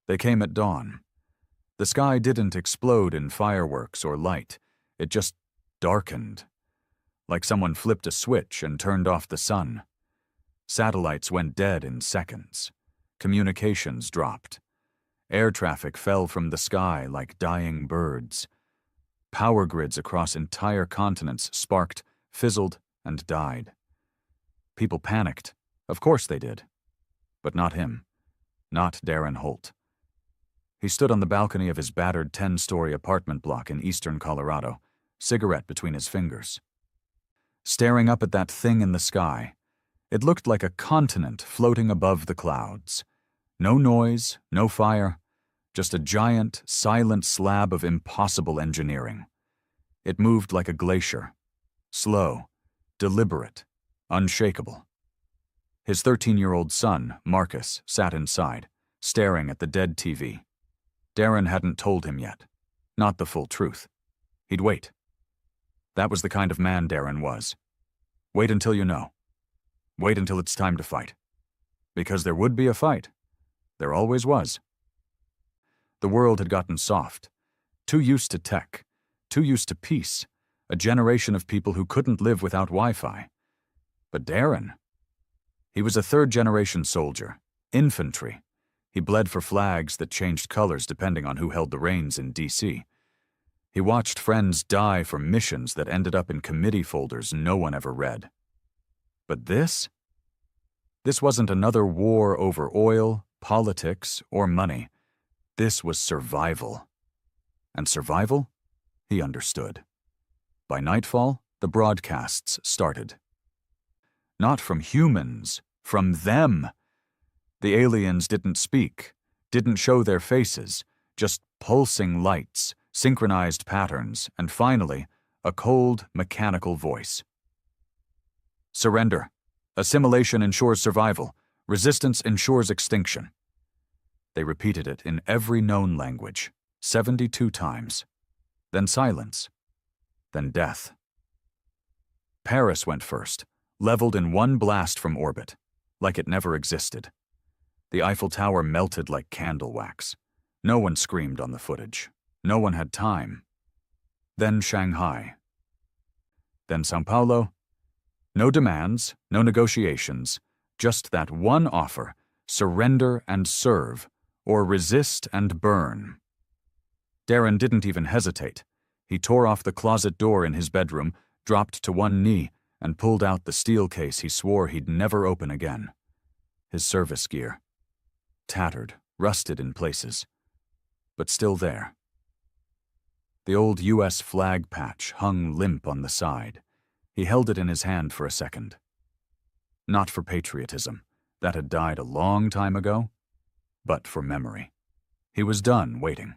They came at dawn. The sky didn't explode in fireworks or light. It just darkened, like someone flipped a switch and turned off the sun. Satellites went dead in seconds. Communications dropped. Air traffic fell from the sky like dying birds. Power grids across entire continents sparked, fizzled, and died. People panicked. Of course they did. But not him. Not Darren Holt. He stood on the balcony of his battered 10-story apartment block in eastern Colorado, cigarette between his fingers. Staring up at that thing in the sky, it looked like a continent floating above the clouds. No noise, no fire, just a giant, silent slab of impossible engineering. It moved like a glacier, slow, deliberate, unshakable. His 13-year-old son, Marcus, sat inside, staring at the dead TV. Darren hadn't told him yet. Not the full truth. He'd wait. That was the kind of man Darren was. Wait until you know. Wait until it's time to fight. Because there would be a fight. There always was. The world had gotten soft. Too used to tech. Too used to peace. A generation of people who couldn't live without Wi-Fi. But Darren, he was a third-generation soldier. Infantry. He bled for flags that changed colors depending on who held the reins in D.C. He watched friends die for missions that ended up in committee folders no one ever read. But this? This wasn't another war over oil, politics, or money. This was survival. And survival? He understood. By nightfall, the broadcasts started. Not from humans, from them. The aliens didn't speak, didn't show their faces, just pulsing lights, synchronized patterns, and finally, a cold, mechanical voice. Surrender. Assimilation ensures survival. Resistance ensures extinction. They repeated it in every known language, 72 times. Then silence. Then death. Paris went first, leveled in one blast from orbit, like it never existed. The Eiffel Tower melted like candle wax. No one screamed on the footage. No one had time. Then Shanghai. Then São Paulo. No demands, no negotiations, just that one offer: surrender and serve, or resist and burn. Darren didn't even hesitate. He tore off the closet door in his bedroom, dropped to one knee, and pulled out the steel case he swore he'd never open again. His service gear. Tattered, rusted in places, but still there. The old U.S. flag patch hung limp on the side. He held it in his hand for a second. Not for patriotism, that had died a long time ago, but for memory. He was done waiting.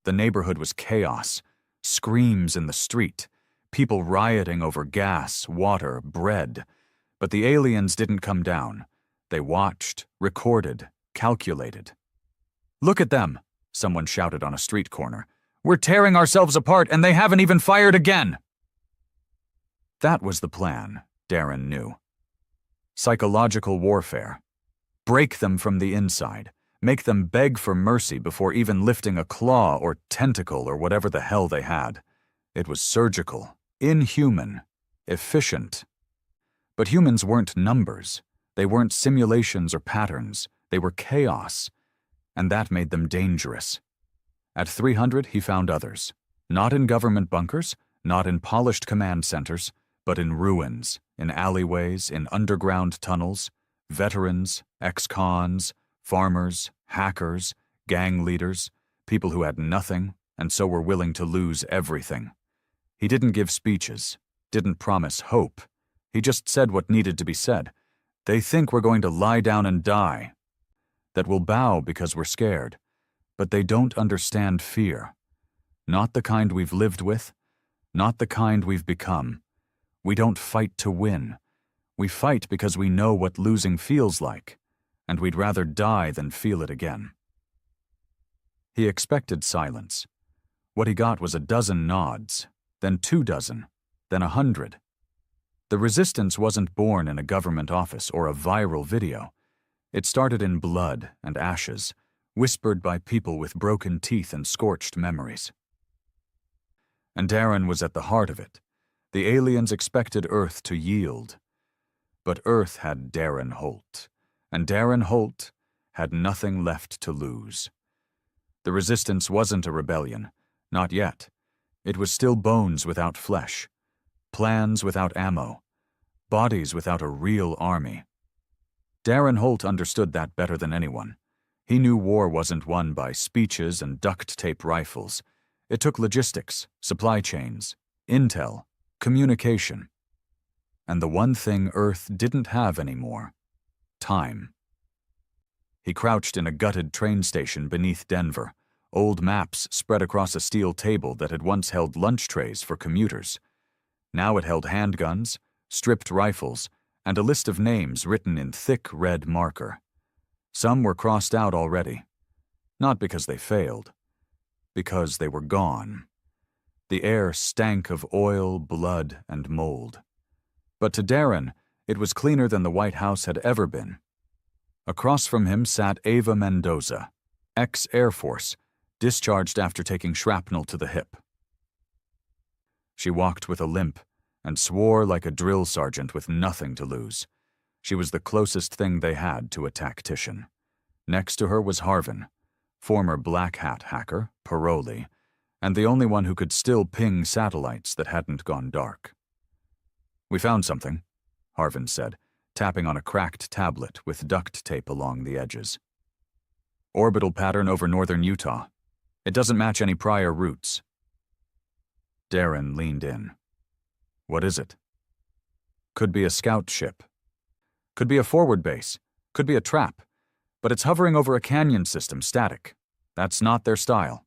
The neighborhood was chaos, screams in the street, people rioting over gas, water, bread. But the aliens didn't come down. They watched, recorded, calculated. "Look at them," someone shouted on a street corner. "We're tearing ourselves apart and they haven't even fired again." That was the plan, Darren knew. Psychological warfare. Break them from the inside. Make them beg for mercy before even lifting a claw or tentacle or whatever the hell they had. It was surgical, inhuman, efficient. But humans weren't numbers. They weren't simulations or patterns. They were chaos. And that made them dangerous. At 300, he found others. Not in government bunkers, not in polished command centers, but in ruins, in alleyways, in underground tunnels, veterans, ex-cons, farmers, hackers, gang leaders, people who had nothing and so were willing to lose everything. He didn't give speeches, didn't promise hope. He just said what needed to be said. They think we're going to lie down and die, that we'll bow because we're scared, but they don't understand fear. Not the kind we've lived with, not the kind we've become. We don't fight to win. We fight because we know what losing feels like, and we'd rather die than feel it again. He expected silence. What he got was a dozen nods, then 24, then 100. The resistance wasn't born in a government office or a viral video. It started in blood and ashes, whispered by people with broken teeth and scorched memories. And Darren was at the heart of it. The aliens expected Earth to yield. But Earth had Darren Holt, and Darren Holt had nothing left to lose. The resistance wasn't a rebellion, not yet. It was still bones without flesh, plans without ammo, bodies without a real army. Darren Holt understood that better than anyone. He knew war wasn't won by speeches and duct-tape rifles. It took logistics, supply chains, intel, communication. And the one thing Earth didn't have anymore: time. He crouched in a gutted train station beneath Denver, old maps spread across a steel table that had once held lunch trays for commuters. Now it held handguns, stripped rifles, and a list of names written in thick red marker. Some were crossed out already. Not because they failed, because they were gone. The air stank of oil, blood, and mold. But to Darren, it was cleaner than the White House had ever been. Across from him sat Ava Mendoza, ex-Air Force, discharged after taking shrapnel to the hip. She walked with a limp and swore like a drill sergeant with nothing to lose. She was the closest thing they had to a tactician. Next to her was Harvin, former Black Hat hacker, parolee, and the only one who could still ping satellites that hadn't gone dark. "We found something," Harvin said, tapping on a cracked tablet with duct tape along the edges. "Orbital pattern over northern Utah. It doesn't match any prior routes." Darren leaned in. "What is it?" "Could be a scout ship. Could be a forward base. Could be a trap. But it's hovering over a canyon system, static. That's not their style."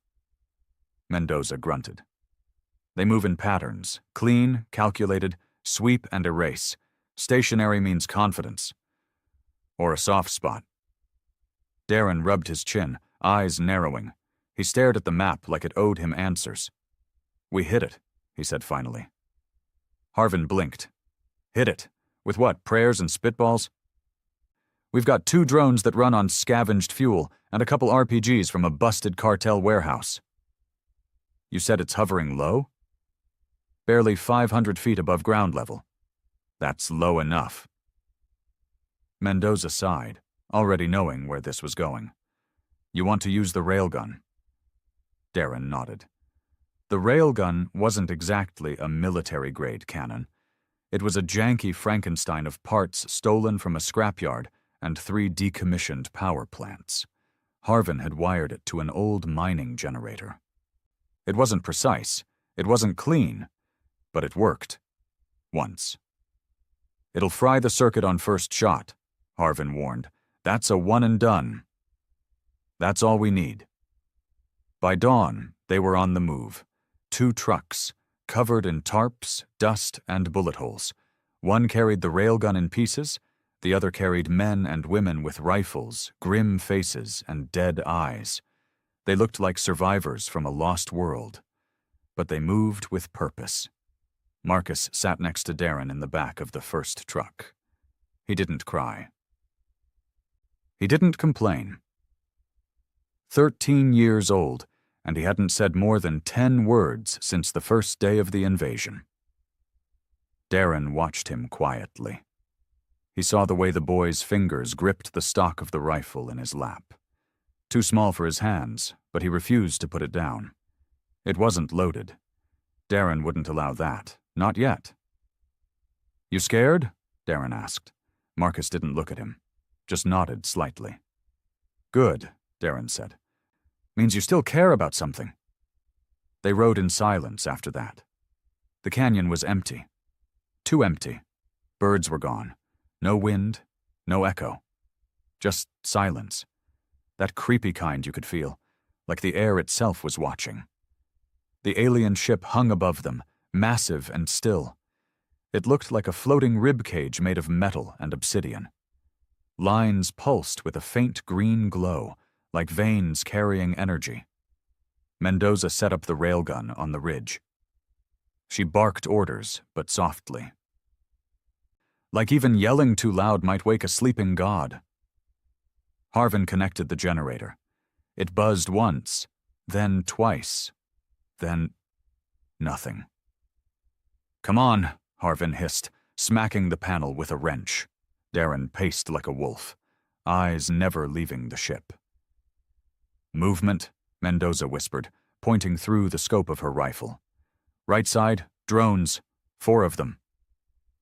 Mendoza grunted. "They move in patterns, clean, calculated, sweep and erase. Stationary means confidence. Or a soft spot." Darren rubbed his chin, eyes narrowing. He stared at the map like it owed him answers. "We hit it," he said finally. Harvin blinked. "Hit it? With what, prayers and spitballs?" "We've got 2 drones that run on scavenged fuel and a couple RPGs from a busted cartel warehouse." "You said it's hovering low?" "Barely 500 feet above ground level." "That's low enough." Mendoza sighed, already knowing where this was going. "You want to use the railgun?" Darren nodded. The railgun wasn't exactly a military-grade cannon. It was a janky Frankenstein of parts stolen from a scrapyard and 3 decommissioned power plants. Harvin had wired it to an old mining generator. It wasn't precise, it wasn't clean, but it worked. Once. "It'll fry the circuit on first shot," Harvin warned. "That's a one and done." "That's all we need." By dawn, they were on the move. 2 trucks, covered in tarps, dust, and bullet holes. One carried the railgun in pieces, the other carried men and women with rifles, grim faces, and dead eyes. They looked like survivors from a lost world. But they moved with purpose. Marcus sat next to Darren in the back of the first truck. He didn't cry. He didn't complain. 13 years old, and he hadn't said more than 10 words since the first day of the invasion. Darren watched him quietly. He saw the way the boy's fingers gripped the stock of the rifle in his lap. Too small for his hands, but he refused to put it down. It wasn't loaded. Darren wouldn't allow that, not yet. "You scared?" Darren asked. Marcus didn't look at him, just nodded slightly. "Good," Darren said. "Means you still care about something." They rode in silence after that. The canyon was empty. Too empty. Birds were gone. No wind, no echo. Just silence. That creepy kind you could feel, like the air itself was watching. The alien ship hung above them, massive and still. It looked like a floating rib cage made of metal and obsidian. Lines pulsed with a faint green glow, like veins carrying energy. Mendoza set up the railgun on the ridge. She barked orders, but softly. Like even yelling too loud might wake a sleeping god. Harvin connected the generator. It buzzed once, then twice, then nothing. "Come on," Harvin hissed, smacking the panel with a wrench. Darren paced like a wolf, eyes never leaving the ship. "Movement," Mendoza whispered, pointing through the scope of her rifle. "Right side, drones, 4 of them."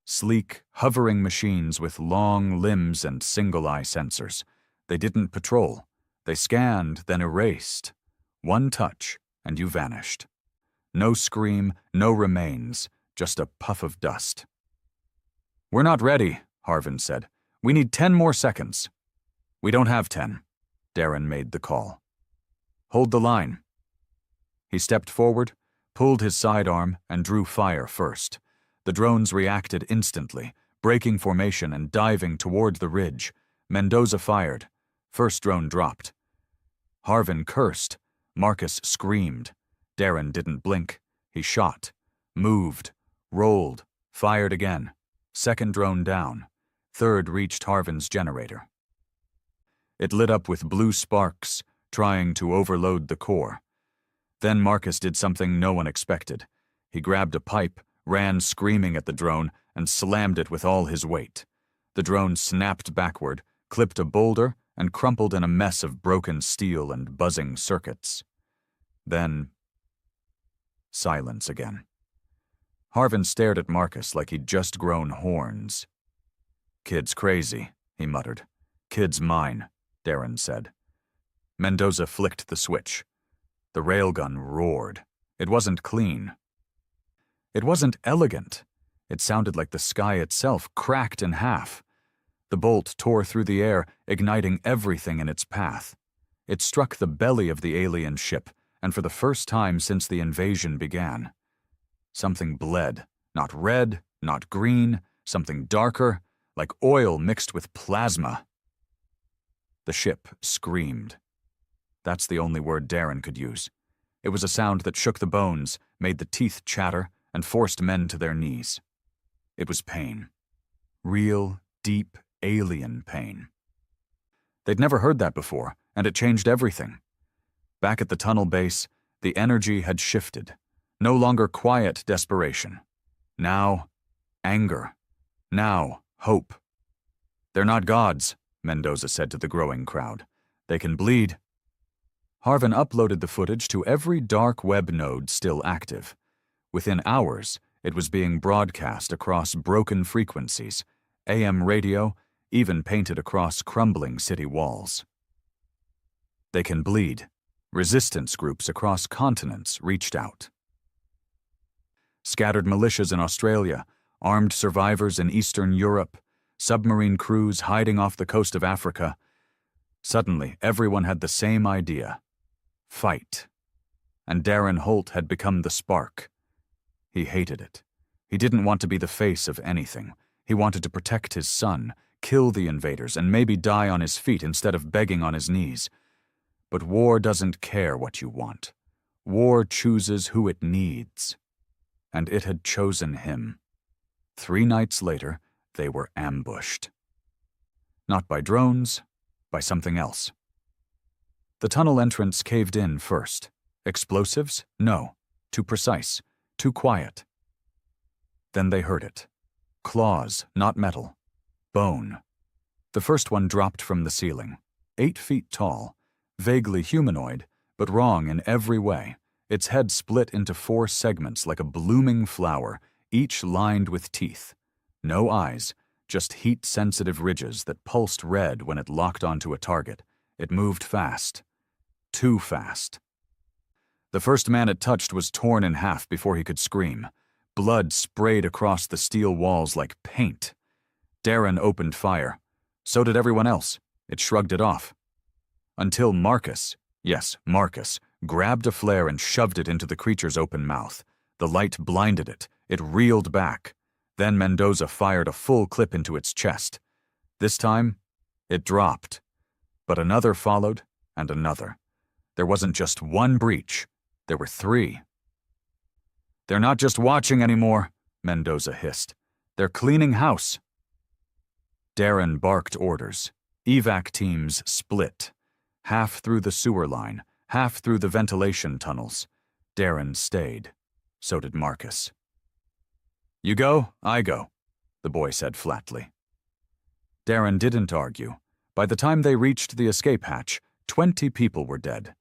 Sleek, hovering machines with long limbs and single-eye sensors. They didn't patrol. They scanned, then erased. One touch, and you vanished. No scream, no remains, just a puff of dust. "We're not ready," Harvin said. "We need 10 more seconds." "We don't have 10. Darren made the call. "Hold the line." He stepped forward, pulled his sidearm, and drew fire first. The drones reacted instantly, breaking formation and diving toward the ridge. Mendoza fired. First drone dropped. Harvin cursed. Marcus screamed. Darren didn't blink. He shot, moved, rolled, fired again. Second drone down. Third reached Harvin's generator. It lit up with blue sparks, trying to overload the core. Then Marcus did something no one expected. He grabbed a pipe, ran screaming at the drone, and slammed it with all his weight. The drone snapped backward, clipped a boulder, and crumpled in a mess of broken steel and buzzing circuits. Then, silence again. Harvin stared at Marcus like he'd just grown horns. "Kid's crazy," he muttered. "Kid's mine," Darren said. Mendoza flicked the switch. The railgun roared. It wasn't clean. It wasn't elegant. It sounded like the sky itself cracked in half. The bolt tore through the air, igniting everything in its path. It struck the belly of the alien ship, and for the first time since the invasion began. Something bled, not red, not green, something darker, like oil mixed with plasma. The ship screamed. That's the only word Darren could use. It was a sound that shook the bones, made the teeth chatter, and forced men to their knees. It was pain. Real, deep, alien pain. They'd never heard that before, and it changed everything. Back at the tunnel base, the energy had shifted. No longer quiet desperation. Now, anger. Now, hope. "They're not gods," Mendoza said to the growing crowd. "They can bleed." Harvin uploaded the footage to every dark web node still active. Within hours, it was being broadcast across broken frequencies, AM radio, even painted across crumbling city walls. They can bleed. Resistance groups across continents reached out. Scattered militias in Australia, armed survivors in Eastern Europe, submarine crews hiding off the coast of Africa. Suddenly, everyone had the same idea. Fight. And Darren Holt had become the spark. He hated it. He didn't want to be the face of anything. He wanted to protect his son, kill the invaders, and maybe die on his feet instead of begging on his knees. But war doesn't care what you want. War chooses who it needs. And it had chosen him. 3 nights later, they were ambushed. Not by drones, by something else. The tunnel entrance caved in first. Explosives? No. Too precise. Too quiet. Then they heard it. Claws, not metal. Bone. The first one dropped from the ceiling. 8 feet tall. Vaguely humanoid, but wrong in every way. Its head split into 4 segments like a blooming flower, each lined with teeth. No eyes, just heat-sensitive ridges that pulsed red when it locked onto a target. It moved fast. Too fast. The first man it touched was torn in half before he could scream. Blood sprayed across the steel walls like paint. Darren opened fire. So did everyone else. It shrugged it off. Until Marcus, yes, Marcus, grabbed a flare and shoved it into the creature's open mouth. The light blinded it. It reeled back. Then Mendoza fired a full clip into its chest. This time, it dropped. But another followed, and another. There wasn't just one breach. There were 3. "They're not just watching anymore," Mendoza hissed. "They're cleaning house." Darren barked orders. Evac teams split. half through the sewer line, half through the ventilation tunnels. Darren stayed. So did Marcus. "You go, I go," the boy said flatly. Darren didn't argue. By the time they reached the escape hatch, 20 people were dead.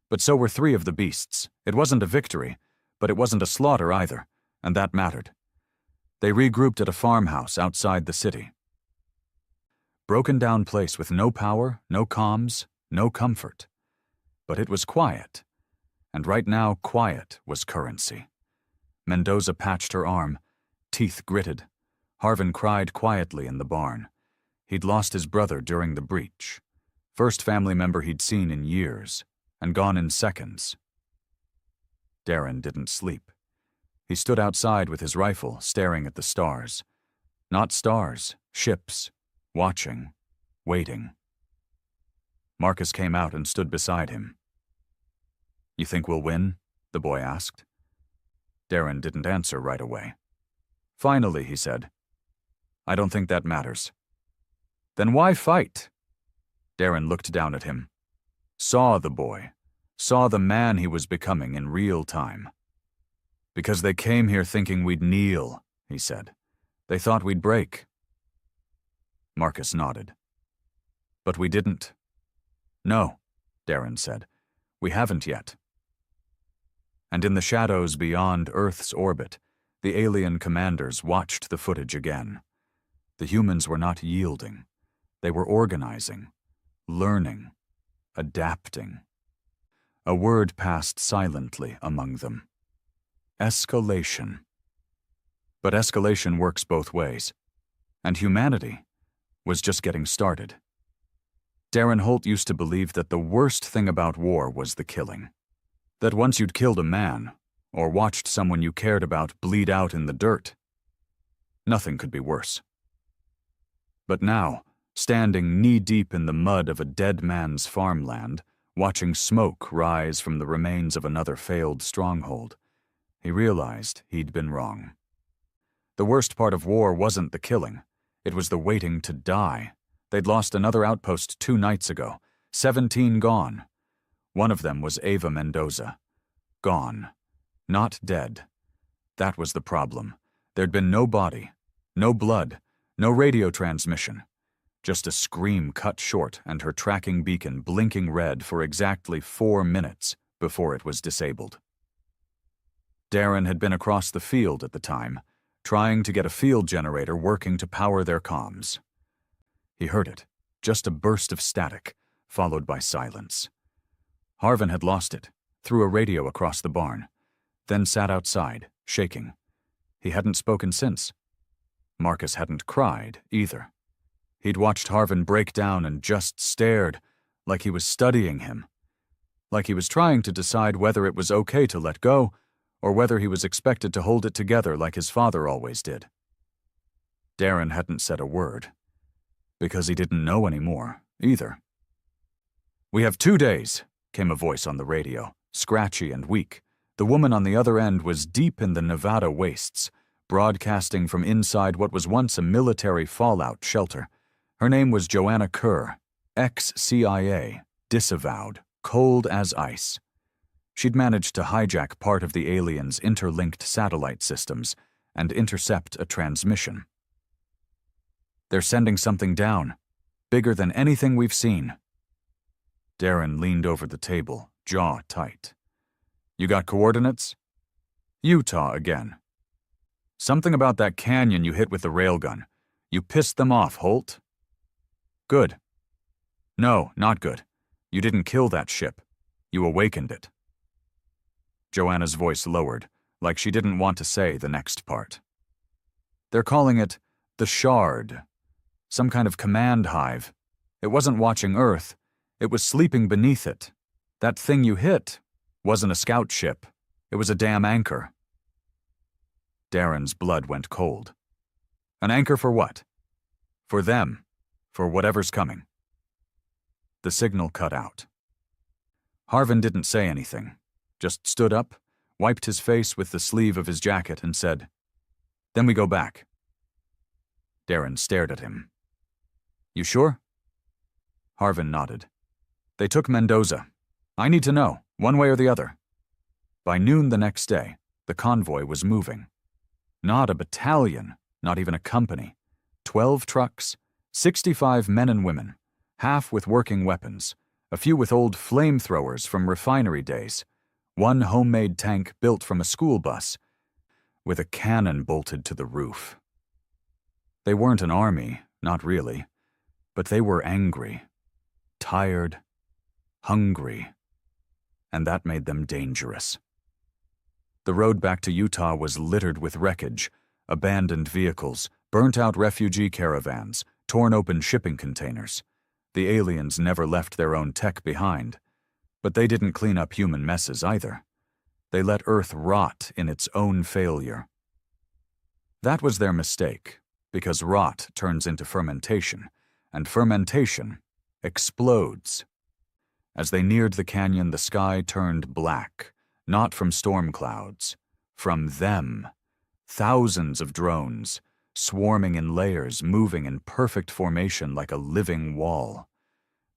But so were 3 of the beasts. It wasn't a victory, but it wasn't a slaughter either, and that mattered. They regrouped at a farmhouse outside the city. Broken down place with no power, no comms, no comfort. But it was quiet. And right now, quiet was currency. Mendoza patched her arm, teeth gritted. Harvin cried quietly in the barn. He'd lost his brother during the breach. First family member he'd seen in years, and gone in seconds. Darren didn't sleep. He stood outside with his rifle, staring at the stars. Not stars, ships, watching, waiting. Marcus came out and stood beside him. "You think we'll win?" the boy asked. Darren didn't answer right away. Finally, he said, "I don't think that matters." "Then why fight?" Darren looked down at him. Saw the boy. Saw the man he was becoming in real time. "Because they came here thinking we'd kneel," he said. "They thought we'd break." Marcus nodded. "But we didn't." "No," Darren said. "We haven't yet." And in the shadows beyond Earth's orbit, the alien commanders watched the footage again. The humans were not yielding. They were organizing, learning, adapting. A word passed silently among them. Escalation. But escalation works both ways. And humanity was just getting started. Darren Holt used to believe that the worst thing about war was the killing. That once you'd killed a man, or watched someone you cared about bleed out in the dirt, nothing could be worse. But now, standing knee-deep in the mud of a dead man's farmland, watching smoke rise from the remains of another failed stronghold, he realized he'd been wrong. The worst part of war wasn't the killing. It was the waiting to die. They'd lost another outpost 2 nights ago. 17 gone. One of them was Ava Mendoza. Gone. Not dead. That was the problem. There'd been no body, no blood, no radio transmission. Just a scream cut short and her tracking beacon blinking red for exactly 4 minutes before it was disabled. Darren had been across the field at the time, trying to get a field generator working to power their comms. He heard it, just a burst of static, followed by silence. Harvin had lost it, threw a radio across the barn, then sat outside, shaking. He hadn't spoken since. Marcus hadn't cried, either. He'd watched Harvin break down and just stared, like he was studying him. Like he was trying to decide whether it was okay to let go, or whether he was expected to hold it together like his father always did. Darren hadn't said a word, because he didn't know anymore, either. "We have 2 days," came a voice on the radio, scratchy and weak. The woman on the other end was deep in the Nevada wastes, broadcasting from inside what was once a military fallout shelter. Her name was Joanna Kerr, ex-CIA, disavowed, cold as ice. She'd managed to hijack part of the aliens' interlinked satellite systems and intercept a transmission. "They're sending something down, bigger than anything we've seen." Darren leaned over the table, jaw tight. "You got coordinates?" "Utah again." "Something about that canyon you hit with the railgun. You pissed them off, Holt." "Good." "No, not good. You didn't kill that ship. You awakened it." Joanna's voice lowered, like she didn't want to say the next part. "They're calling it the Shard. Some kind of command hive. It wasn't watching Earth. It was sleeping beneath it. That thing you hit wasn't a scout ship. It was a damn anchor." Darren's blood went cold. "An anchor for what?" "For them. For whatever's coming." The signal cut out. Harvin didn't say anything, just stood up, wiped his face with the sleeve of his jacket and said, "Then we go back." Darren stared at him. "You sure?" Harvin nodded. They took Mendoza. I need to know, one way or the other. By noon the next day, the convoy was moving. Not a battalion, not even a company. 12 trucks, 65 men and women, half with working weapons, a few with old flamethrowers from refinery days, one homemade tank built from a school bus, with a cannon bolted to the roof. They weren't an army, not really, but they were angry, tired, hungry, and that made them dangerous. The road back to Utah was littered with wreckage, abandoned vehicles, burnt-out refugee caravans, torn-open shipping containers. The aliens never left their own tech behind, but they didn't clean up human messes either. They let Earth rot in its own failure. That was their mistake, because rot turns into fermentation, and fermentation explodes. As they neared the canyon, the sky turned black, not from storm clouds, from them. Thousands of drones, swarming in layers, moving in perfect formation like a living wall.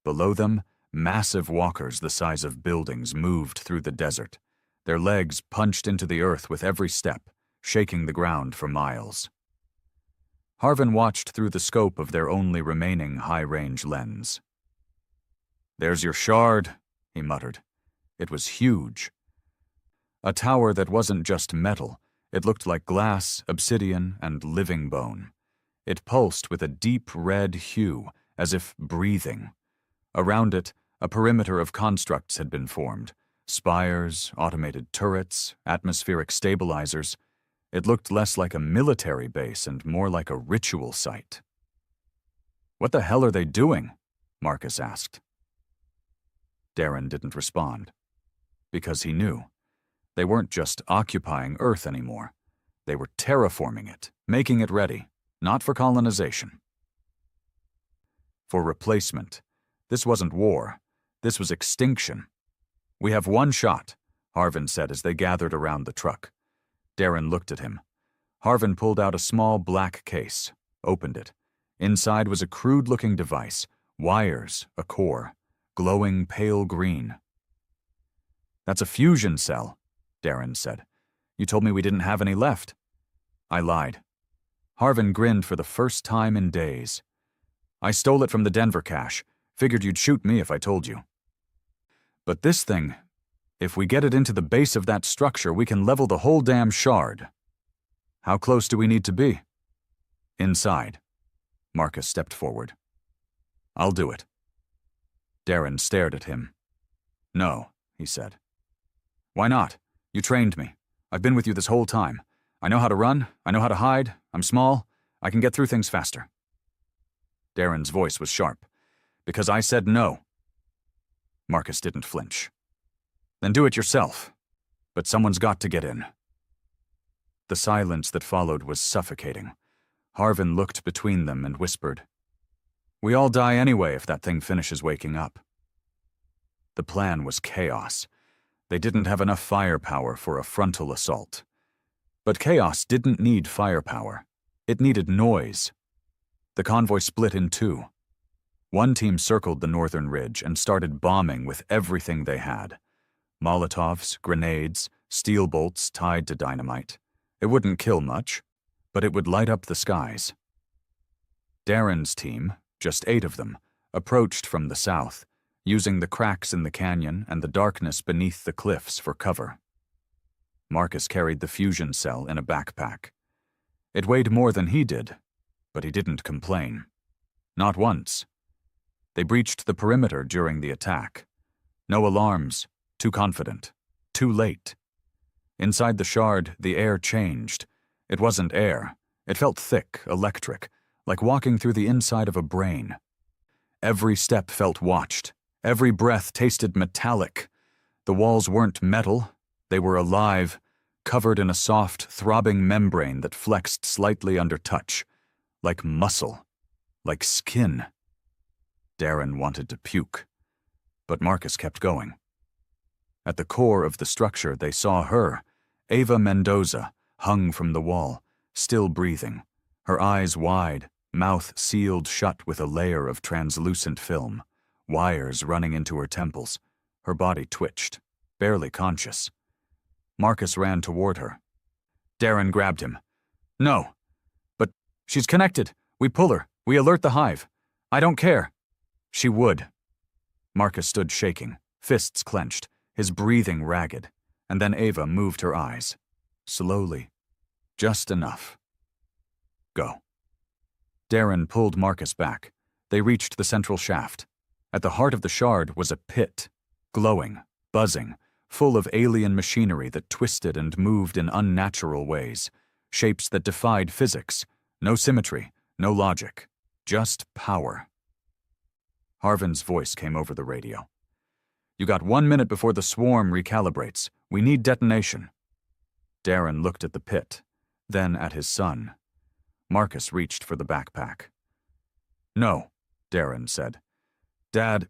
Below them, massive walkers the size of buildings moved through the desert. Their legs punched into the earth with every step, shaking the ground for miles. Harvin watched through the scope of their only remaining high-range lens. "There's your shard," he muttered. It was huge. A tower that wasn't just metal. It looked like glass, obsidian, and living bone. It pulsed with a deep red hue, as if breathing. Around it, a perimeter of constructs had been formed. Spires, automated turrets, atmospheric stabilizers. It looked less like a military base and more like a ritual site. "What the hell are they doing?" Marcus asked. Darren didn't respond. Because he knew. They weren't just occupying Earth anymore. They were terraforming it, making it ready, not for colonization. For replacement. This wasn't war. This was extinction. "We have one shot," Harvin said as they gathered around the truck. Darren looked at him. Harvin pulled out a small black case, opened it. Inside was a crude-looking device, wires, a core, glowing pale green. "That's a fusion cell," Darren said. "You told me we didn't have any left." I lied. Harvin grinned for the first time in days. "I stole it from the Denver cache. Figured you'd shoot me if I told you. But this thing, if we get it into the base of that structure, we can level the whole damn shard." "How close do we need to be?" "Inside." Marcus stepped forward. "I'll do it." Darren stared at him. "No," he said. "Why not? You trained me. I've been with you this whole time. I know how to run, I know how to hide, I'm small, I can get through things faster." Darren's voice was sharp. "Because I said no." Marcus didn't flinch. "Then do it yourself. But someone's got to get in." The silence that followed was suffocating. Harvin looked between them and whispered, "We all die anyway if that thing finishes waking up." The plan was chaos. They didn't have enough firepower for a frontal assault. But chaos didn't need firepower. It needed noise. The convoy split in two. One team circled the northern ridge and started bombing with everything they had. Molotovs, grenades, steel bolts tied to dynamite. It wouldn't kill much, but it would light up the skies. Darren's team, just 8 of them, approached from the south, using the cracks in the canyon and the darkness beneath the cliffs for cover. Marcus carried the fusion cell in a backpack. It weighed more than he did, but he didn't complain. Not once. They breached the perimeter during the attack. No alarms, too confident, too late. Inside the shard, the air changed. It wasn't air. It felt thick, electric, like walking through the inside of a brain. Every step felt watched. Every breath tasted metallic. The walls weren't metal. They were alive, covered in a soft, throbbing membrane that flexed slightly under touch, like muscle, like skin. Darren wanted to puke, but Marcus kept going. At the core of the structure, they saw her, Ava Mendoza, hung from the wall, still breathing, her eyes wide, mouth sealed shut with a layer of translucent film, wires running into her temples. Her body twitched, barely conscious. Marcus ran toward her. Darren grabbed him. No. But she's connected. We pull her. We alert the hive. I don't care. She would. Marcus stood shaking, fists clenched, his breathing ragged, and then Ava moved her eyes. Slowly. Just enough. Go. Darren pulled Marcus back. They reached the central shaft. At the heart of the shard was a pit, glowing, buzzing, full of alien machinery that twisted and moved in unnatural ways, shapes that defied physics, no symmetry, no logic, just power. Harvin's voice came over the radio. You got 1 minute before the swarm recalibrates. We need detonation. Darren looked at the pit, then at his son. Marcus reached for the backpack. No, Darren said. Dad,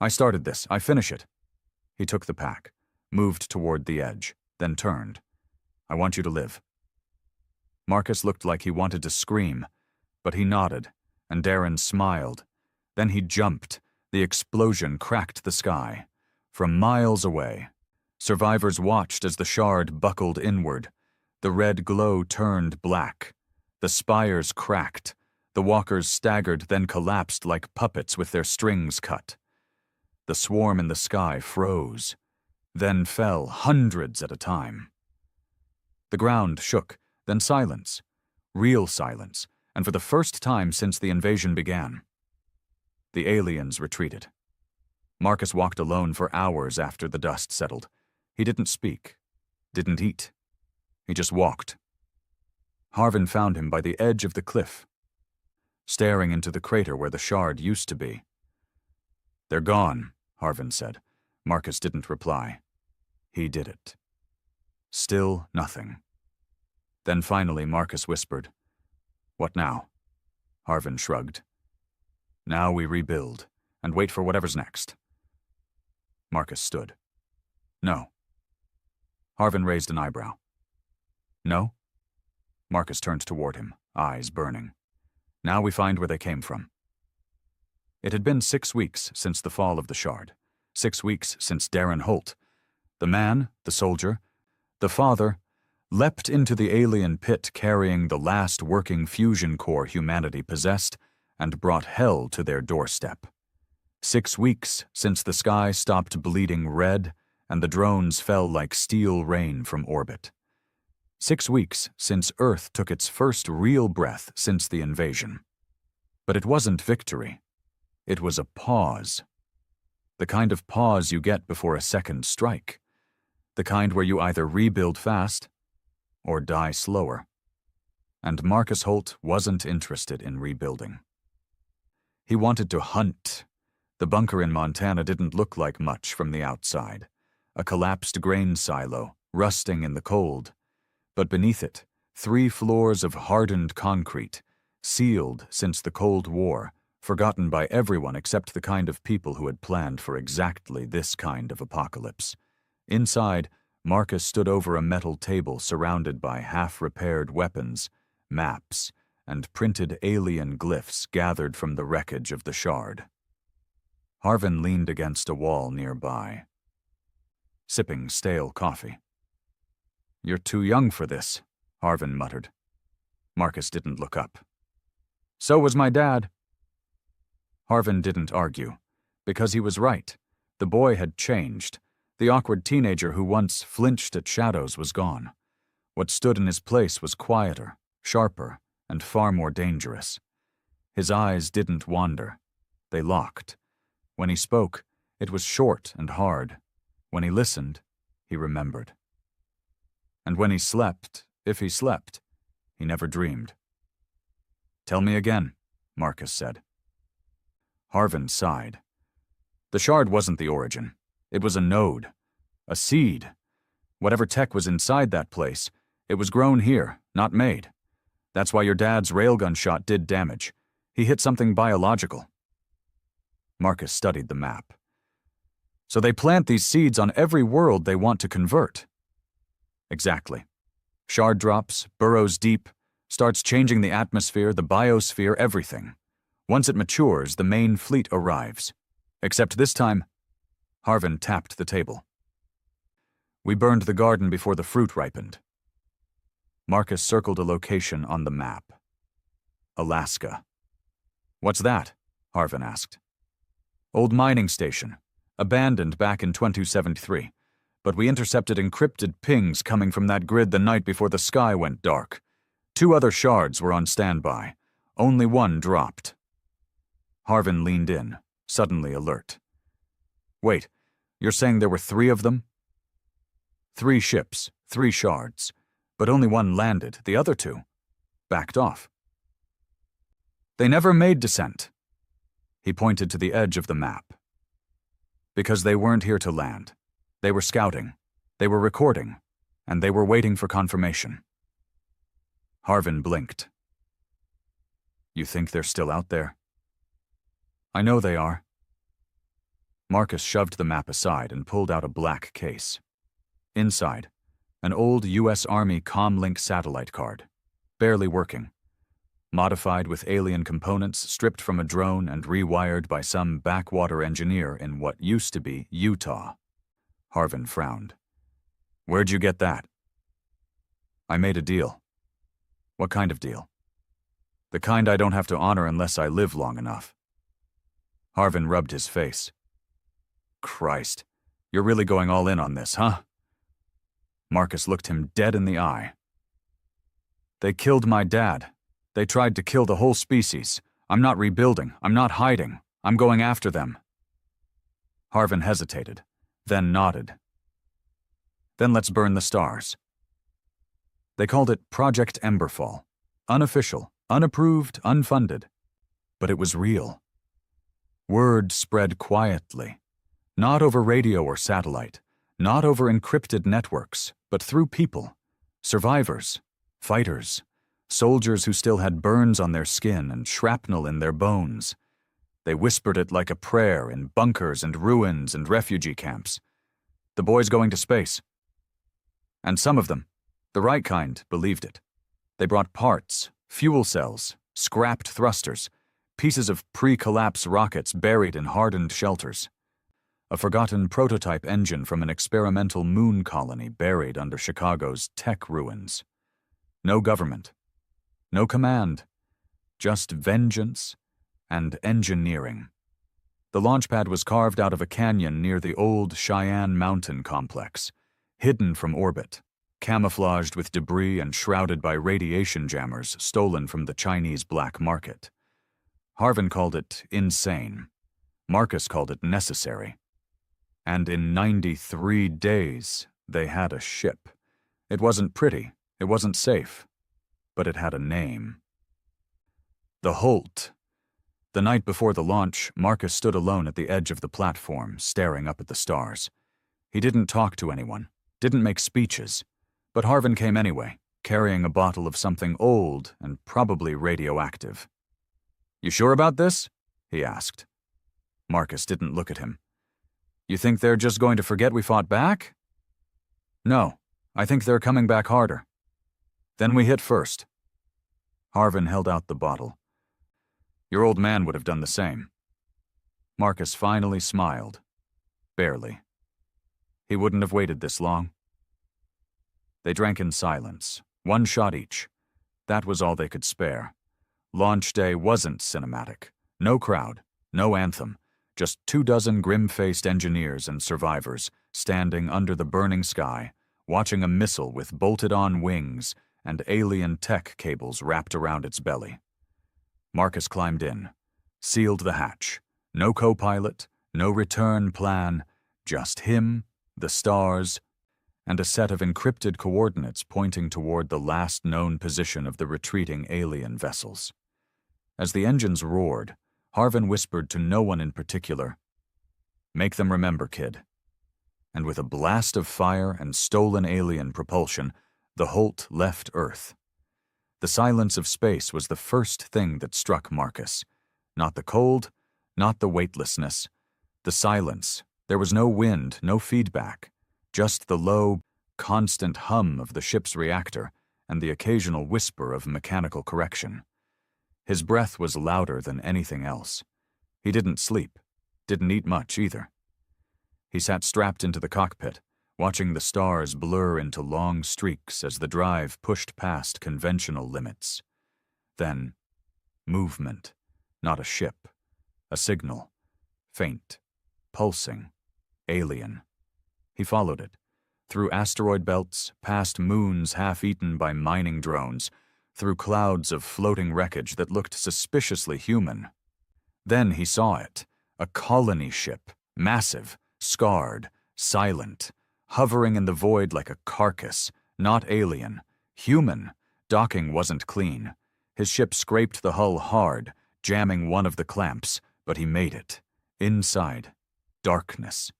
I started this. I finish it. He took the pack, moved toward the edge, then turned. I want you to live. Marcus looked like he wanted to scream, but he nodded, and Darren smiled. Then he jumped. The explosion cracked the sky. From miles away, survivors watched as the shard buckled inward. The red glow turned black. The spires cracked. The walkers staggered, then collapsed like puppets with their strings cut. The swarm in the sky froze, then fell hundreds at a time. The ground shook, then silence. Real silence, and for the first time since the invasion began. The aliens retreated. Marcus walked alone for hours after the dust settled. He didn't speak, didn't eat. He just walked. Harvin found him by the edge of the cliff, staring into the crater where the shard used to be. They're gone, Harvin said. Marcus didn't reply. He did it. Still nothing. Then finally Marcus whispered, What now? Harvin shrugged. Now we rebuild, and wait for whatever's next. Marcus stood. No. Harvin raised an eyebrow. No? Marcus turned toward him, eyes burning. Now we find where they came from. It had been 6 weeks since the fall of the shard. 6 weeks since Darren Holt, the man, the soldier, the father, leapt into the alien pit carrying the last working fusion core humanity possessed and brought hell to their doorstep. 6 weeks since the sky stopped bleeding red and the drones fell like steel rain from orbit. 6 weeks since Earth took its first real breath since the invasion. But it wasn't victory. It was a pause. The kind of pause you get before a second strike. The kind where you either rebuild fast or die slower. And Marcus Holt wasn't interested in rebuilding. He wanted to hunt. The bunker in Montana didn't look like much from the outside. A collapsed grain silo, rusting in the cold. But beneath it, 3 floors of hardened concrete, sealed since the Cold War, forgotten by everyone except the kind of people who had planned for exactly this kind of apocalypse. Inside, Marcus stood over a metal table surrounded by half-repaired weapons, maps, and printed alien glyphs gathered from the wreckage of the shard. Harvin leaned against a wall nearby, sipping stale coffee. You're too young for this, Harvin muttered. Marcus didn't look up. So was my dad. Harvin didn't argue, because he was right. The boy had changed. The awkward teenager who once flinched at shadows was gone. What stood in his place was quieter, sharper, and far more dangerous. His eyes didn't wander. They locked. When he spoke, it was short and hard. When he listened, he remembered. And when he slept, if he slept, he never dreamed. Tell me again, Marcus said. Harvin sighed. The shard wasn't the origin. It was a node, a seed. Whatever tech was inside that place, it was grown here, not made. That's why your dad's railgun shot did damage. He hit something biological. Marcus studied the map. So they plant these seeds on every world they want to convert. Exactly. Shard drops, burrows deep, starts changing the atmosphere, the biosphere, everything. Once it matures, the main fleet arrives. Except this time, Harvin tapped the table. We burned the garden before the fruit ripened. Marcus circled a location on the map. Alaska. What's that? Harvin asked. Old mining station, abandoned back in 2073, but we intercepted encrypted pings coming from that grid the night before the sky went dark. 2 other shards were on standby. Only one dropped. Harvin leaned in, suddenly alert. Wait, you're saying there were 3 of them? 3 ships, 3 shards, but only one landed, the other 2 backed off. They never made descent. He pointed to the edge of the map. Because they weren't here to land. They were scouting, they were recording, and they were waiting for confirmation. Harvin blinked. You think they're still out there? I know they are. Marcus shoved the map aside and pulled out a black case. Inside, an old U.S. Army comlink satellite card, barely working. Modified with alien components stripped from a drone and rewired by some backwater engineer in what used to be Utah. Harvin frowned. Where'd you get that? I made a deal. What kind of deal? The kind I don't have to honor unless I live long enough. Harvin rubbed his face. Christ, you're really going all in on this, huh? Marcus looked him dead in the eye. They killed my dad. They tried to kill the whole species. I'm not rebuilding. I'm not hiding. I'm going after them. Harvin hesitated, then nodded. Then let's burn the stars. They called it Project Emberfall. Unofficial, unapproved, unfunded. But it was real. Word spread quietly. Not over radio or satellite. Not over encrypted networks, but through people. Survivors. Fighters. Soldiers who still had burns on their skin and shrapnel in their bones. They whispered it like a prayer in bunkers and ruins and refugee camps. The boys going to space. And some of them, the right kind, believed it. They brought parts, fuel cells, scrapped thrusters, pieces of pre-collapse rockets buried in hardened shelters. A forgotten prototype engine from an experimental moon colony buried under Chicago's tech ruins. No government. No command, just vengeance and engineering. The launch pad was carved out of a canyon near the old Cheyenne Mountain complex, hidden from orbit, camouflaged with debris and shrouded by radiation jammers stolen from the Chinese black market. Harvin called it insane. Marcus called it necessary. And in 93 days, they had a ship. It wasn't pretty, it wasn't safe. But it had a name. The Holt. The night before the launch, Marcus stood alone at the edge of the platform, staring up at the stars. He didn't talk to anyone, didn't make speeches, but Harvin came anyway, carrying a bottle of something old and probably radioactive. You sure about this? He asked. Marcus didn't look at him. You think they're just going to forget we fought back? No, I think they're coming back harder. Then we hit first. Harvin held out the bottle. Your old man would have done the same. Marcus finally smiled. Barely. He wouldn't have waited this long. They drank in silence, 1 shot each. That was all they could spare. Launch day wasn't cinematic. No crowd, no anthem. Just 24 grim-faced engineers and survivors standing under the burning sky, watching a missile with bolted-on wings and alien tech cables wrapped around its belly. Marcus climbed in, sealed the hatch. No co-pilot, no return plan, just him, the stars, and a set of encrypted coordinates pointing toward the last known position of the retreating alien vessels. As the engines roared, Harvin whispered to no one in particular, "Make them remember, kid." And with a blast of fire and stolen alien propulsion, the Holt left Earth. The silence of space was the first thing that struck Marcus. Not the cold, not the weightlessness. The silence. There was no wind, no feedback. Just the low, constant hum of the ship's reactor and the occasional whisper of mechanical correction. His breath was louder than anything else. He didn't sleep, didn't eat much either. He sat strapped into the cockpit, watching the stars blur into long streaks as the drive pushed past conventional limits. Then, movement, not a ship, a signal, faint, pulsing, alien. He followed it, through asteroid belts, past moons half-eaten by mining drones, through clouds of floating wreckage that looked suspiciously human. Then he saw it, a colony ship, massive, scarred, silent, hovering in the void like a carcass, not alien, human. Docking wasn't clean. His ship scraped the hull hard, jamming one of the clamps, but he made it. Inside, darkness.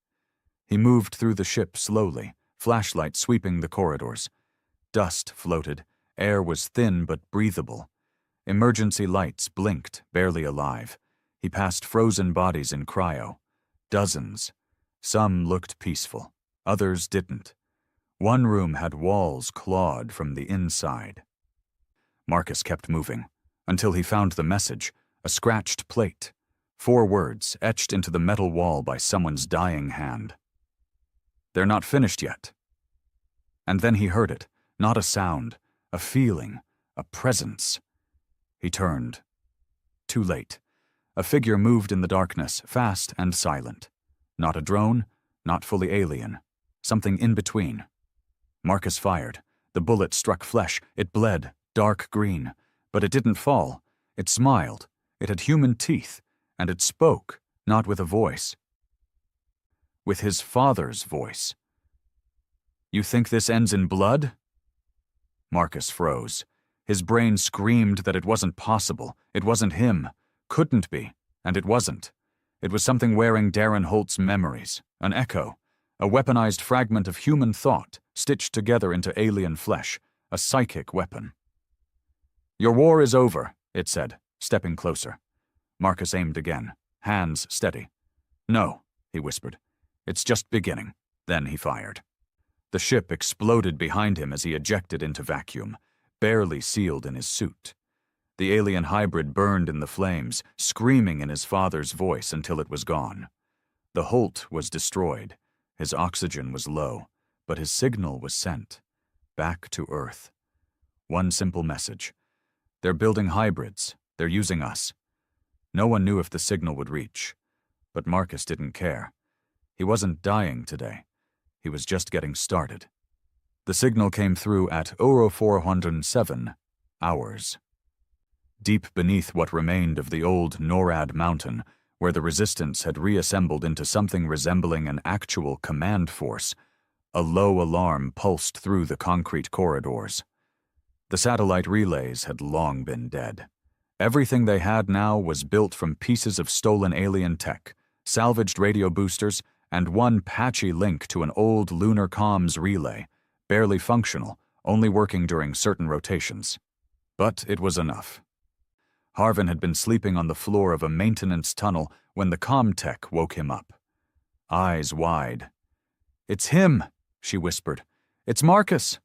He moved through the ship slowly, flashlight sweeping the corridors. Dust floated, air was thin but breathable. Emergency lights blinked, barely alive. He passed frozen bodies in cryo. Dozens. Some looked peaceful, others didn't. One room had walls clawed from the inside. Marcus kept moving, until he found the message, a scratched plate. 4 words etched into the metal wall by someone's dying hand. "They're not finished yet." And then he heard it, not a sound, a feeling, a presence. He turned. Too late. A figure moved in the darkness, fast and silent. Not a drone, not fully alien. Something in between. Marcus fired. The bullet struck flesh. It bled, dark green. But it didn't fall. It smiled. It had human teeth. And it spoke, not with a voice. With his father's voice. "You think this ends in blood?" Marcus froze. His brain screamed that it wasn't possible. It wasn't him. Couldn't be. And it wasn't. It was something wearing Darren Holt's memories. An echo. A weaponized fragment of human thought, stitched together into alien flesh. A psychic weapon. "Your war is over," it said, stepping closer. Marcus aimed again, hands steady. "No," he whispered. "It's just beginning." Then he fired. The ship exploded behind him as he ejected into vacuum, barely sealed in his suit. The alien hybrid burned in the flames, screaming in his father's voice until it was gone. The Holt was destroyed. His oxygen was low, but his signal was sent. Back to Earth. One simple message. "They're building hybrids. They're using us." No one knew if the signal would reach. But Marcus didn't care. He wasn't dying today. He was just getting started. The signal came through at 0407 hours. Deep beneath what remained of the old NORAD mountain, where the resistance had reassembled into something resembling an actual command force, a low alarm pulsed through the concrete corridors. The satellite relays had long been dead. Everything they had now was built from pieces of stolen alien tech, salvaged radio boosters, and one patchy link to an old lunar comms relay, barely functional, only working during certain rotations. But it was enough. Harvin had been sleeping on the floor of a maintenance tunnel when the comm tech woke him up. Eyes wide. "It's him," she whispered. "It's Marcus."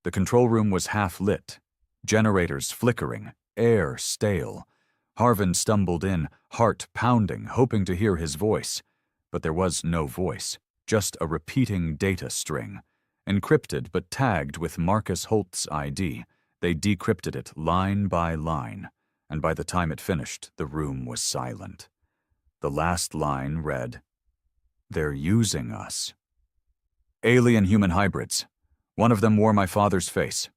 The control room was half lit, generators flickering, air stale. Harvin stumbled in, heart pounding, hoping to hear his voice. But there was no voice, just a repeating data string. Encrypted but tagged with Marcus Holt's ID, they decrypted it line by line, and by the time it finished, the room was silent. The last line read, "They're using us." Alien-human hybrids. One of them wore my father's face.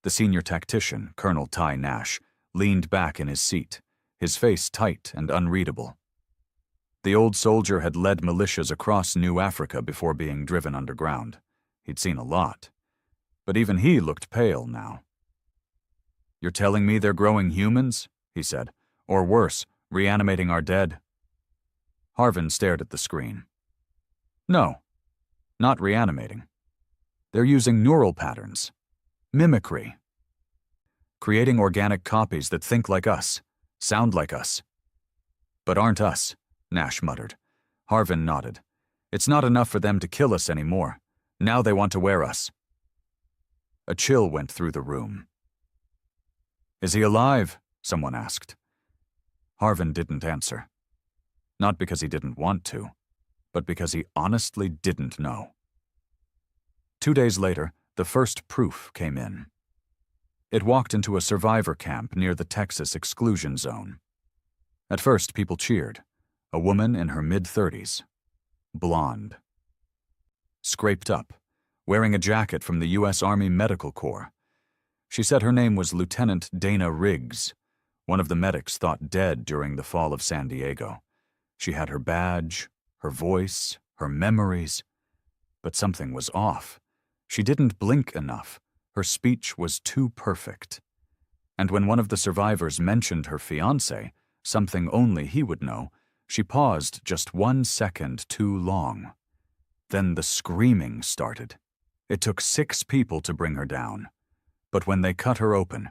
The senior tactician, Colonel Ty Nash, leaned back in his seat, his face tight and unreadable. The old soldier had led militias across New Africa before being driven underground. He'd seen a lot. But even he looked pale now. "You're telling me they're growing humans?" he said. "Or worse, reanimating our dead?" Harvin stared at the screen. "No, not reanimating. They're using neural patterns. Mimicry. Creating organic copies that think like us, sound like us. But aren't us," Nash muttered. Harvin nodded. "It's not enough for them to kill us anymore. Now they want to wear us." A chill went through the room. "Is he alive?" someone asked. Harvin didn't answer. Not because he didn't want to, but because he honestly didn't know. 2 days later, the first proof came in. It walked into a survivor camp near the Texas exclusion zone. At first, people cheered. A woman in her mid-30s. Blonde. Scraped up, wearing a jacket from the U.S. Army Medical Corps. She said her name was Lieutenant Dana Riggs, one of the medics thought dead during the fall of San Diego. She had her badge, her voice, her memories. But something was off. She didn't blink enough. Her speech was too perfect. And when one of the survivors mentioned her fiancé, something only he would know, she paused just 1 second too long. Then the screaming started. It took 6 people to bring her down. But when they cut her open,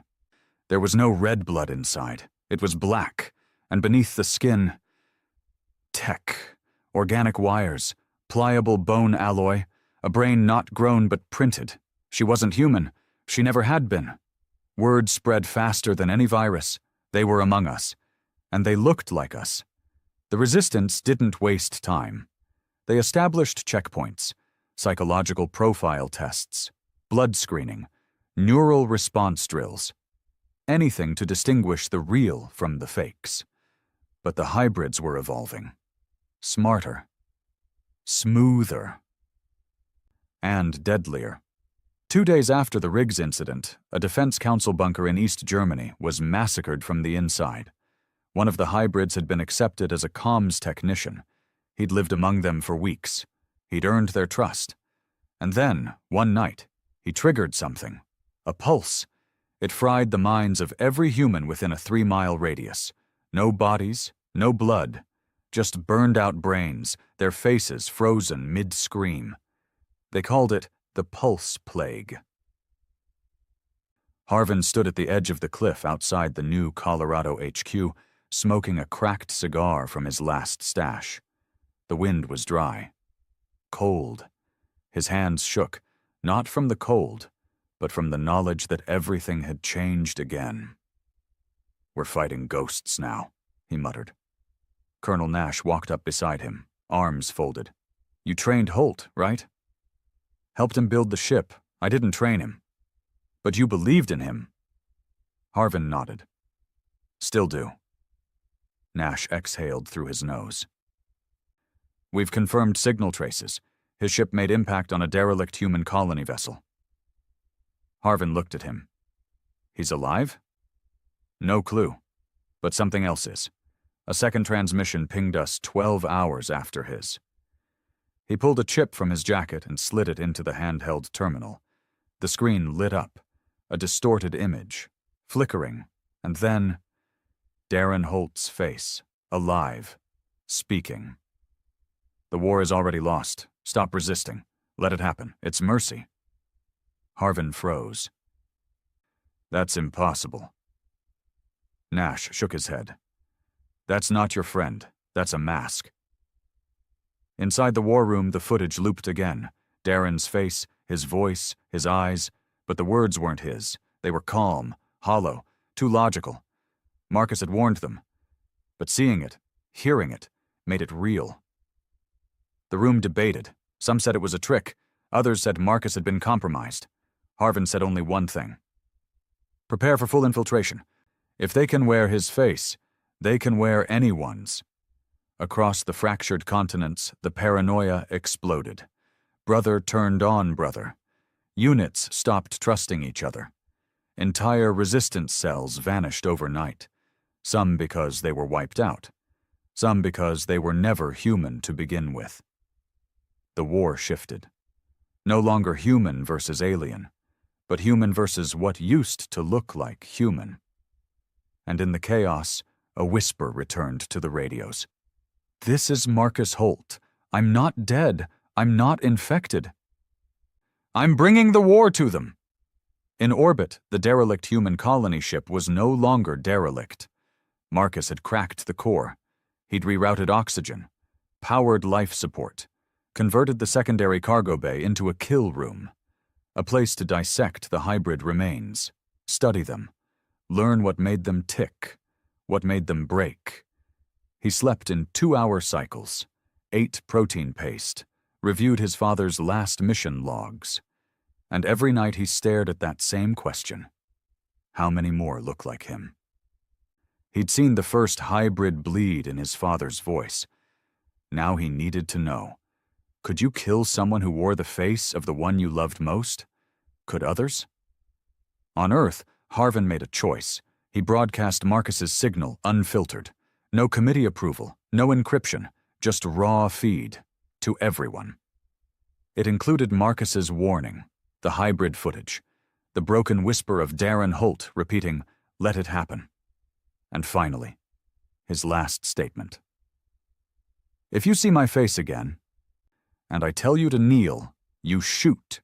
there was no red blood inside. It was black, and beneath the skin, tech, organic wires, pliable bone alloy, a brain not grown but printed. She wasn't human. She never had been. Word spread faster than any virus. They were among us. And they looked like us. The resistance didn't waste time. They established checkpoints, psychological profile tests, blood screening, neural response drills. Anything to distinguish the real from the fakes. But the hybrids were evolving. Smarter. Smoother. And deadlier. 2 days after the Riggs incident, a Defense Council bunker in East Germany was massacred from the inside. One of the hybrids had been accepted as a comms technician. He'd lived among them for weeks. He'd earned their trust. And then, one night, he triggered something. A pulse. It fried the minds of every human within a 3-mile radius. No bodies, no blood. Just burned-out brains, their faces frozen mid-scream. They called it the Pulse Plague. Harvin stood at the edge of the cliff outside the new Colorado HQ, smoking a cracked cigar from his last stash. The wind was dry. Cold. His hands shook, not from the cold, but from the knowledge that everything had changed again. "We're fighting ghosts now," he muttered. Colonel Nash walked up beside him, arms folded. "You trained Holt, right?" "Helped him build the ship. I didn't train him." "But you believed in him." Harvin nodded. "Still do." Nash exhaled through his nose. "We've confirmed signal traces. His ship made impact on a derelict human colony vessel." Harvin looked at him. "He's alive?" "No clue. But something else is. A second transmission pinged us 12 hours after his." He pulled a chip from his jacket and slid it into the handheld terminal. The screen lit up, a distorted image, flickering, and then Darren Holt's face, alive, speaking. "The war is already lost. Stop resisting. Let it happen. It's mercy." Harvin froze. "That's impossible." Nash shook his head. "That's not your friend. That's a mask." Inside the war room, the footage looped again. Darren's face, his voice, his eyes, but the words weren't his. They were calm, hollow, too logical. Marcus had warned them. But seeing it, hearing it, made it real. The room debated. Some said it was a trick. Others said Marcus had been compromised. Harvin said only one thing. "Prepare for full infiltration. If they can wear his face, they can wear anyone's." Across the fractured continents, the paranoia exploded. Brother turned on brother. Units stopped trusting each other. Entire resistance cells vanished overnight. Some because they were wiped out. Some because they were never human to begin with. The war shifted. No longer human versus alien, but human versus what used to look like human. And in the chaos, a whisper returned to the radios. "This is Marcus Holt. I'm not dead. I'm not infected. I'm bringing the war to them." In orbit, the derelict human colony ship was no longer derelict. Marcus had cracked the core. He'd rerouted oxygen, powered life support, converted the secondary cargo bay into a kill room, a place to dissect the hybrid remains, study them, learn what made them tick, what made them break. He slept in 2-hour cycles, ate protein paste, reviewed his father's last mission logs, and every night he stared at that same question: how many more look like him? He'd seen the first hybrid bleed in his father's voice. Now he needed to know. Could you kill someone who wore the face of the one you loved most? Could others? On Earth, Harvin made a choice. He broadcast Marcus's signal unfiltered. No committee approval, no encryption, just raw feed to everyone. It included Marcus's warning, the hybrid footage, the broken whisper of Darren Holt repeating, "Let it happen." And finally, his last statement. "If you see my face again, and I tell you to kneel, you shoot."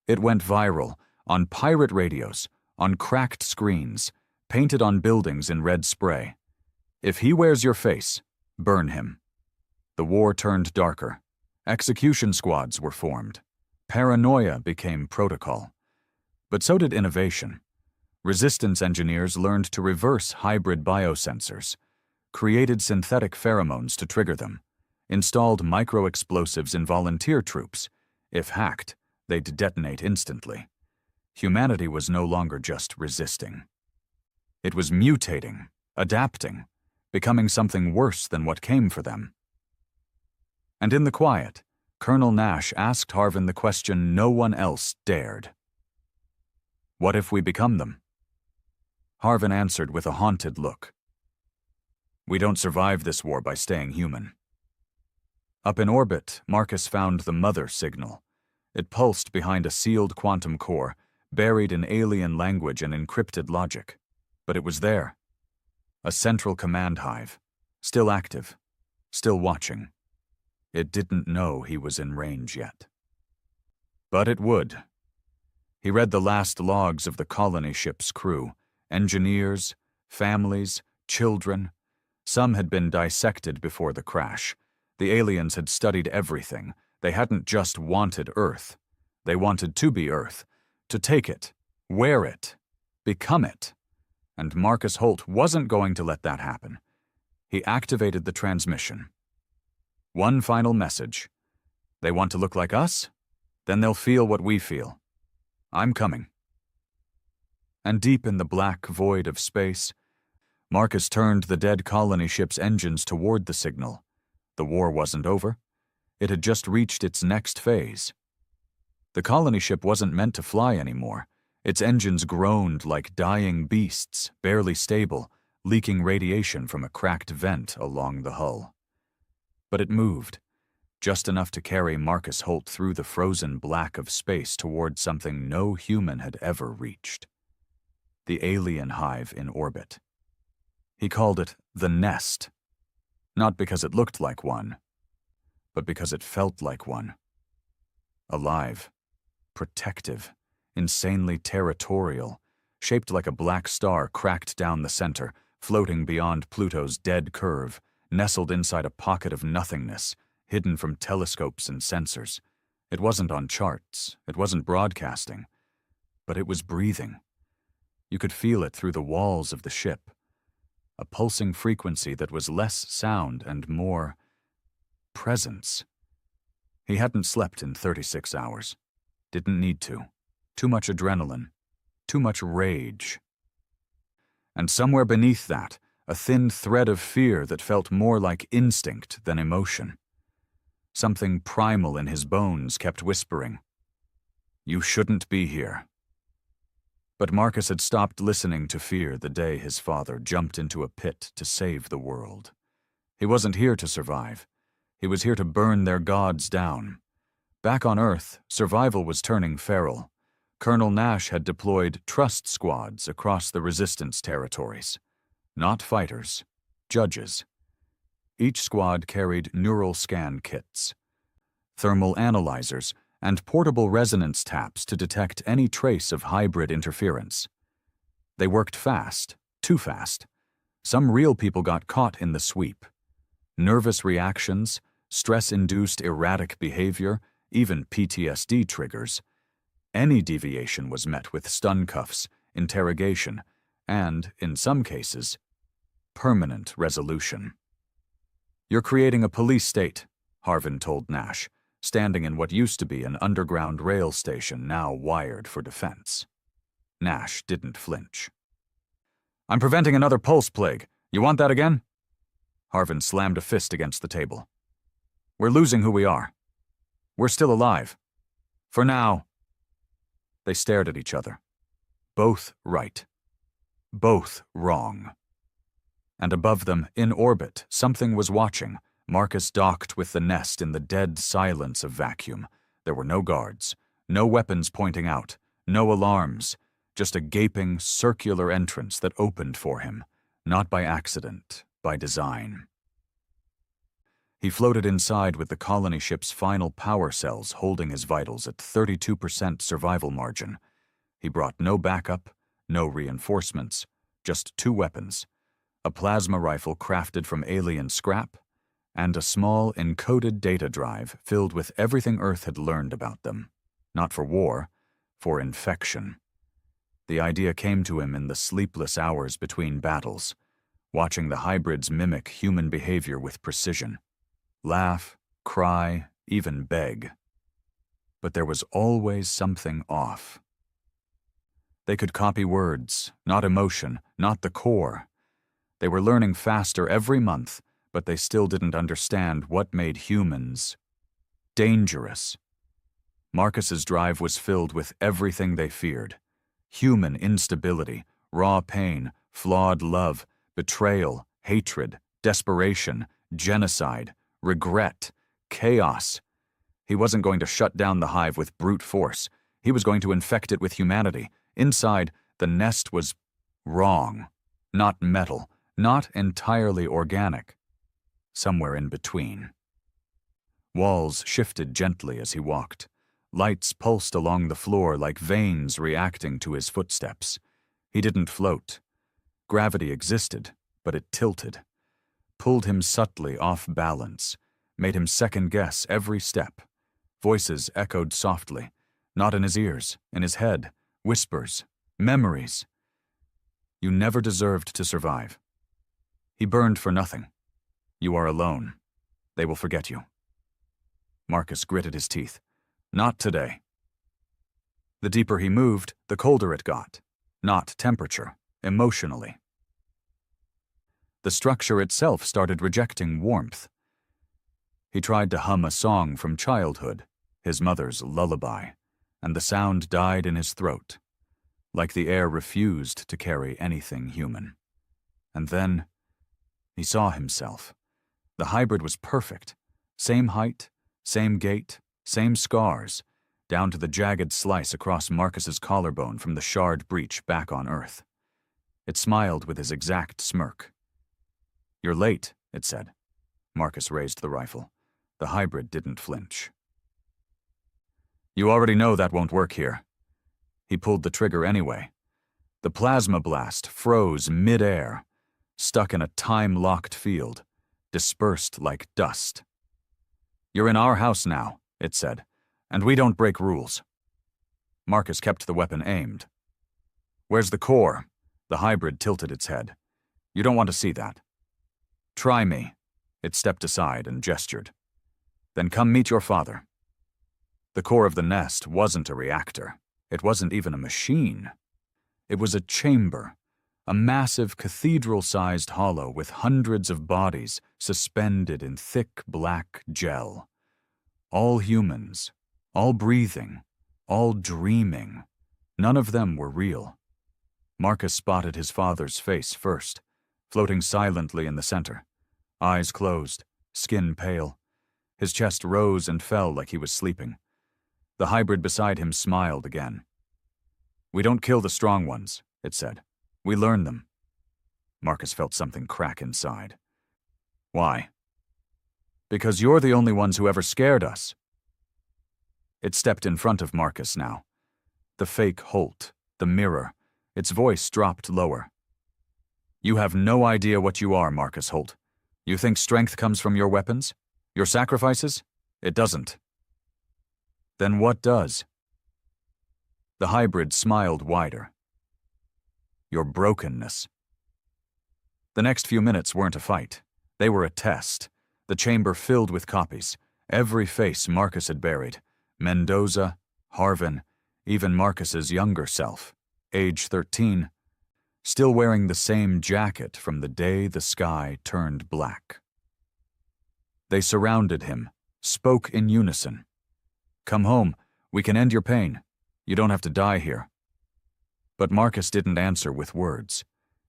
It went viral, on pirate radios, on cracked screens, painted on buildings in red spray. If he wears your face, burn him. The war turned darker. Execution squads were formed. Paranoia became protocol. But so did innovation. Resistance engineers learned to reverse hybrid biosensors, created synthetic pheromones to trigger them, installed micro-explosives in volunteer troops. If hacked, they'd detonate instantly. Humanity was no longer just resisting. It was mutating, adapting, becoming something worse than what came for them. And in the quiet, Colonel Nash asked Harvin the question no one else dared. What if we become them? Harvin answered with a haunted look. We don't survive this war by staying human. Up in orbit, Marcus found the mother signal. It pulsed behind a sealed quantum core, buried in alien language and encrypted logic. But it was there. A central command hive, still active, still watching. It didn't know he was in range yet. But it would. He read the last logs of the colony ship's crew, engineers, families, children. Some had been dissected before the crash. The aliens had studied everything. They hadn't just wanted Earth. They wanted to be Earth, to take it, wear it, become it. And Marcus Holt wasn't going to let that happen. He activated the transmission. One final message. They want to look like us? Then they'll feel what we feel. I'm coming. And deep in the black void of space, Marcus turned the dead colony ship's engines toward the signal. The war wasn't over. It had just reached its next phase. The colony ship wasn't meant to fly anymore. Its engines groaned like dying beasts, barely stable, leaking radiation from a cracked vent along the hull. But it moved, just enough to carry Marcus Holt through the frozen black of space toward something no human had ever reached. The alien hive in orbit. He called it the Nest, not because it looked like one, but because it felt like one. Alive, protective, insanely territorial, shaped like a black star cracked down the center, floating beyond Pluto's dead curve, nestled inside a pocket of nothingness, hidden from telescopes and sensors. It wasn't on charts, it wasn't broadcasting, but it was breathing. You could feel it through the walls of the ship, a pulsing frequency that was less sound and more presence. He hadn't slept in 36 hours. Didn't need to. Too much adrenaline. Too much rage. And somewhere beneath that, a thin thread of fear that felt more like instinct than emotion. Something primal in his bones kept whispering, "You shouldn't be here." But Marcus had stopped listening to fear the day his father jumped into a pit to save the world. He wasn't here to survive. He was here to burn their gods down. Back on Earth, survival was turning feral. Colonel Nash had deployed trust squads across the resistance territories. Not fighters, judges. Each squad carried neural scan kits, thermal analyzers, and portable resonance taps to detect any trace of hybrid interference. They worked fast, too fast. Some real people got caught in the sweep. Nervous reactions, stress-induced erratic behavior, even PTSD triggers. Any deviation was met with stun cuffs, interrogation, and, in some cases, permanent resolution. "You're creating a police state," Harvin told Nash, standing in what used to be an underground rail station now wired for defense. Nash didn't flinch. "I'm preventing another pulse plague. You want that again?" Harvin slammed a fist against the table. "We're losing who we are. We're still alive. For now." They stared at each other. Both right. Both wrong. And above them, in orbit, something was watching. Marcus docked with the nest in the dead silence of vacuum. There were no guards, no weapons pointing out, no alarms, just a gaping, circular entrance that opened for him, not by accident, by design. He floated inside with the colony ship's final power cells holding his vitals at 32% survival margin. He brought no backup, no reinforcements, just 2 weapons, a plasma rifle crafted from alien scrap, and a small encoded data drive filled with everything Earth had learned about them. Not for war, for infection. The idea came to him in the sleepless hours between battles, watching the hybrids mimic human behavior with precision. Laugh, cry, even beg. But there was always something off. They could copy words, not emotion, not the core. They were learning faster every month, but they still didn't understand what made humans dangerous. Marcus's drive was filled with everything they feared. Human instability, raw pain, flawed love, betrayal, hatred, desperation, genocide, regret, chaos. He wasn't going to shut down the hive with brute force. He was going to infect it with humanity. Inside, the nest was wrong. Not metal, not entirely organic. Somewhere in between. Walls shifted gently as he walked. Lights pulsed along the floor like veins reacting to his footsteps. He didn't float. Gravity existed, but it tilted. Pulled him subtly off balance, made him second-guess every step. Voices echoed softly, not in his ears, in his head, whispers, memories. You never deserved to survive. He burned for nothing. You are alone. They will forget you. Marcus gritted his teeth. Not today. The deeper he moved, the colder it got. Not temperature, emotionally. The structure itself started rejecting warmth. He tried to hum a song from childhood, his mother's lullaby, and the sound died in his throat, like the air refused to carry anything human. And then he saw himself. The hybrid was perfect. Same height, same gait, same scars, down to the jagged slice across Marcus's collarbone from the shard breach back on Earth. It smiled with his exact smirk. You're late, it said. Marcus raised the rifle. The hybrid didn't flinch. You already know that won't work here. He pulled the trigger anyway. The plasma blast froze mid-air, stuck in a time-locked field, dispersed like dust. You're in our house now, it said, and we don't break rules. Marcus kept the weapon aimed. Where's the core? The hybrid tilted its head. You don't want to see that. Try me. It stepped aside and gestured. Then come meet your father. The core of the nest wasn't a reactor. It wasn't even a machine. It was a chamber, a massive cathedral-sized hollow with hundreds of bodies suspended in thick black gel. All humans, all breathing, all dreaming. None of them were real. Marcus spotted his father's face first, floating silently in the center. Eyes closed, skin pale. His chest rose and fell like he was sleeping. The hybrid beside him smiled again. We don't kill the strong ones, it said. We learn them. Marcus felt something crack inside. Why? Because you're the only ones who ever scared us. It stepped in front of Marcus now. The fake Holt, the mirror. Its voice dropped lower. You have no idea what you are, Marcus Holt. You think strength comes from your weapons? Your sacrifices? It doesn't. Then what does? The hybrid smiled wider. your brokenness. The next few minutes weren't a fight. They were a test. The chamber filled with copies. Every face Marcus had buried. Mendoza, Harvin, even Marcus's younger self, age 13, still wearing the same jacket from the day the sky turned black. They surrounded him, spoke in unison. "Come home. We can end your pain. You don't have to die here." But Marcus didn't answer with words.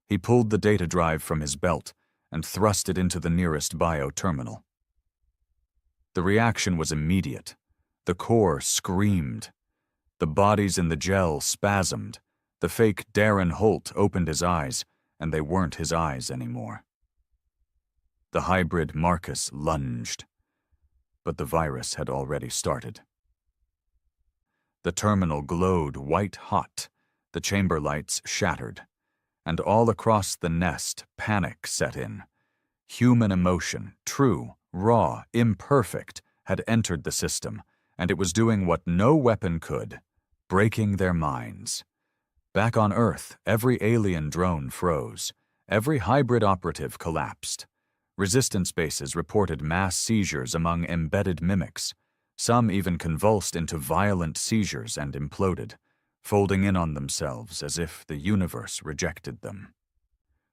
He pulled the data drive from his belt and thrust it into the nearest bio-terminal. The reaction was immediate. The core screamed. The bodies in the gel spasmed. The fake Darren Holt opened his eyes, and they weren't his eyes anymore. The hybrid Marcus lunged. But the virus had already started. The terminal glowed white-hot. The chamber lights shattered. And all across the nest, panic set in. Human emotion, true, raw, imperfect, had entered the system, and it was doing what no weapon could, breaking their minds. Back on Earth, every alien drone froze. Every hybrid operative collapsed. Resistance bases reported mass seizures among embedded mimics. Some even convulsed into violent seizures and imploded, folding in on themselves as if the universe rejected them.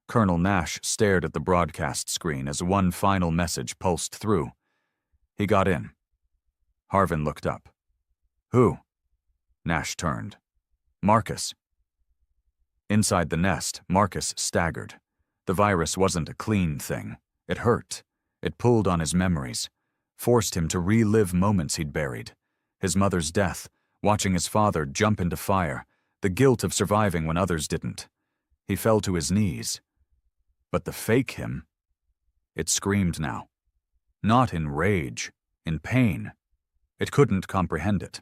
Colonel Nash stared at the broadcast screen as one final message pulsed through. He got in. Harvin looked up. "Who?" Nash turned. "Marcus." Inside the nest, Marcus staggered. The virus wasn't a clean thing. It hurt. It pulled on his memories, forced him to relive moments he'd buried. His mother's death, watching his father jump into fire, the guilt of surviving when others didn't. He fell to his knees. But the fake him, it screamed now. Not in rage, in pain. It couldn't comprehend it.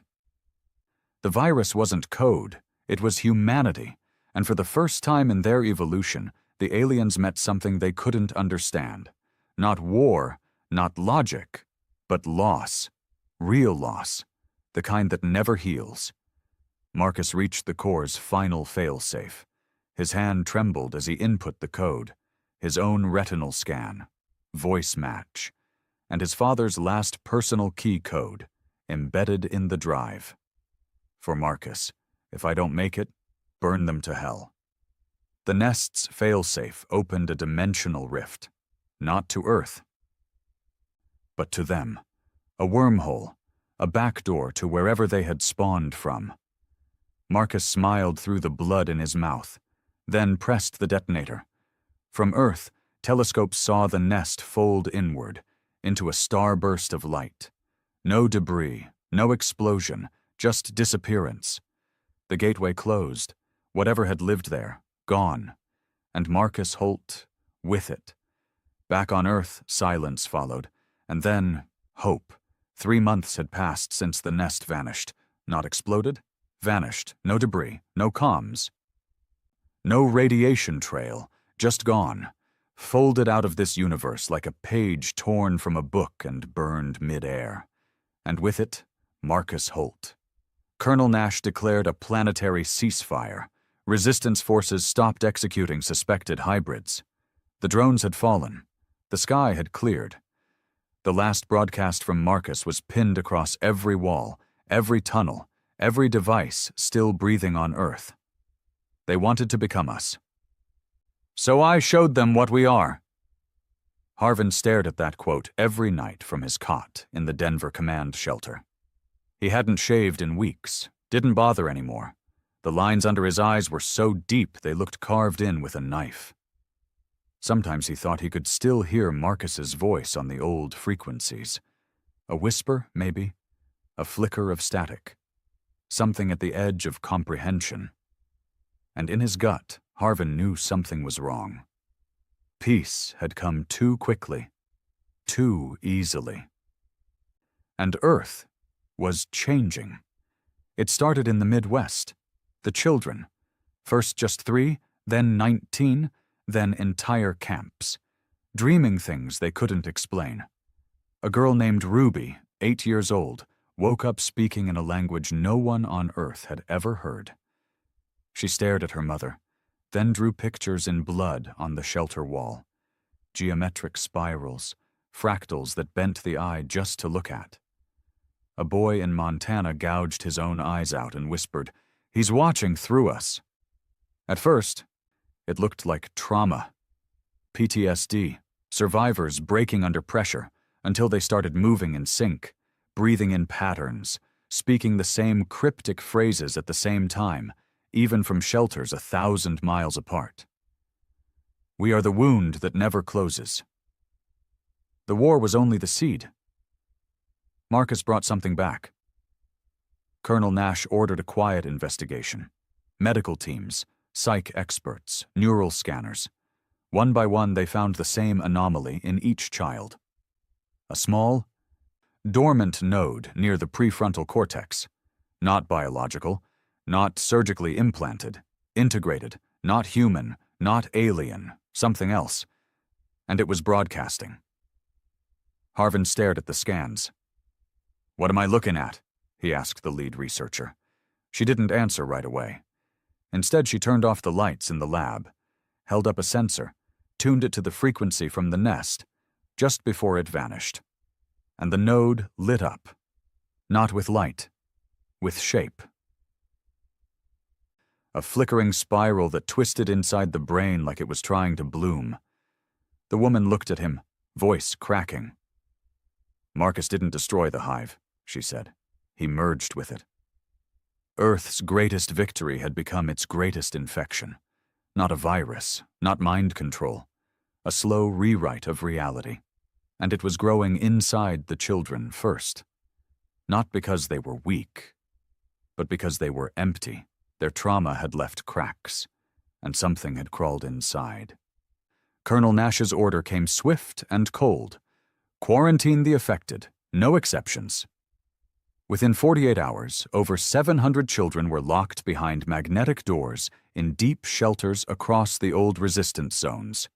The virus wasn't code, it was humanity, and for the first time in their evolution, the aliens met something they couldn't understand. Not war, not logic, but loss. Real loss. The kind that never heals. Marcus reached the core's final failsafe. His hand trembled as he input the code, his own retinal scan, voice match, and his father's last personal key code, embedded in the drive. For Marcus, if I don't make it, burn them to hell. The nest's failsafe opened a dimensional rift, not to Earth, but to them. A wormhole, a backdoor to wherever they had spawned from. Marcus smiled through the blood in his mouth, then pressed the detonator. From Earth, telescopes saw the nest fold inward, into a starburst of light. No debris, no explosion, just disappearance. The gateway closed, whatever had lived there, gone, and Marcus Holt with it. Back on Earth, silence followed, and then hope. 3 months had passed since the nest vanished. Not exploded, vanished, no debris, no comms. No radiation trail, just gone, folded out of this universe like a page torn from a book and burned mid-air. And with it, Marcus Holt. Colonel Nash declared a planetary ceasefire. Resistance forces stopped executing suspected hybrids. The drones had fallen. The sky had cleared. The last broadcast from Marcus was pinned across every wall, every tunnel, every device still breathing on Earth. They wanted to become us. So I showed them what we are. Harvin stared at that quote every night from his cot in the Denver command shelter. He hadn't shaved in weeks, didn't bother anymore. The lines under his eyes were so deep they looked carved in with a knife. Sometimes he thought he could still hear Marcus's voice on the old frequencies. A whisper, maybe. A flicker of static. Something at the edge of comprehension. And in his gut, Harvin knew something was wrong. Peace had come too quickly, too easily. And Earth was changing. It started in the Midwest. The children. First just 3, then 19, then entire camps. Dreaming things they couldn't explain. A girl named Ruby, 8 years old, woke up speaking in a language no one on Earth had ever heard. She stared at her mother, then drew pictures in blood on the shelter wall. Geometric spirals, fractals that bent the eye just to look at. A boy in Montana gouged his own eyes out and whispered, "He's watching through us." At first, it looked like trauma. PTSD, survivors breaking under pressure until they started moving in sync, breathing in patterns, speaking the same cryptic phrases at the same time, even from shelters 1,000 miles apart. "We are the wound that never closes." The war was only the seed. Marcus brought something back. Colonel Nash ordered a quiet investigation. Medical teams, psych experts, neural scanners. One by one, they found the same anomaly in each child. A small, dormant node near the prefrontal cortex. Not biological, not surgically implanted, integrated, not human, not alien, something else. And it was broadcasting. Harvin stared at the scans. "What am I looking at?" he asked the lead researcher. She didn't answer right away. Instead, she turned off the lights in the lab, held up a sensor, tuned it to the frequency from the nest, just before it vanished. And the node lit up. Not with light, with shape. A flickering spiral that twisted inside the brain like it was trying to bloom. The woman looked at him, voice cracking. "Marcus didn't destroy the hive," she said. "He merged with it." Earth's greatest victory had become its greatest infection. Not a virus, not mind control. A slow rewrite of reality. And it was growing inside the children first. Not because they were weak, but because they were empty. Their trauma had left cracks, and something had crawled inside. Colonel Nash's order came swift and cold. Quarantine the affected, no exceptions. Within 48 hours, over 700 children were locked behind magnetic doors in deep shelters across the old resistance zones.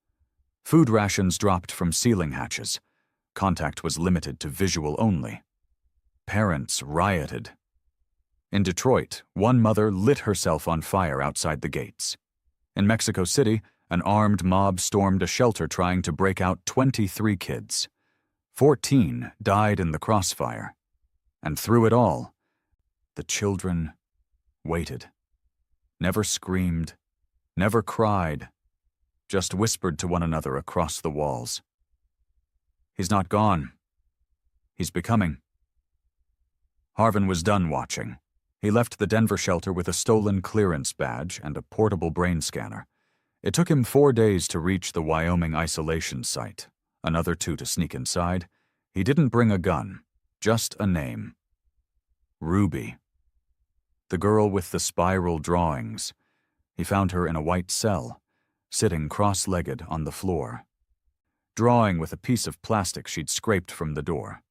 Food rations dropped from ceiling hatches. Contact was limited to visual only. Parents rioted. In Detroit, one mother lit herself on fire outside the gates. In Mexico City, an armed mob stormed a shelter trying to break out 23 kids. 14 died in the crossfire. And through it all, the children waited. Never screamed, never cried, just whispered to one another across the walls. "He's not gone. He's becoming." Harvin was done watching. He left the Denver shelter with a stolen clearance badge and a portable brain scanner. It took him 4 days to reach the Wyoming isolation site, another 2 to sneak inside. He didn't bring a gun, just a name. Ruby. The girl with the spiral drawings. He found her in a white cell, sitting cross-legged on the floor, drawing with a piece of plastic she'd scraped from the door.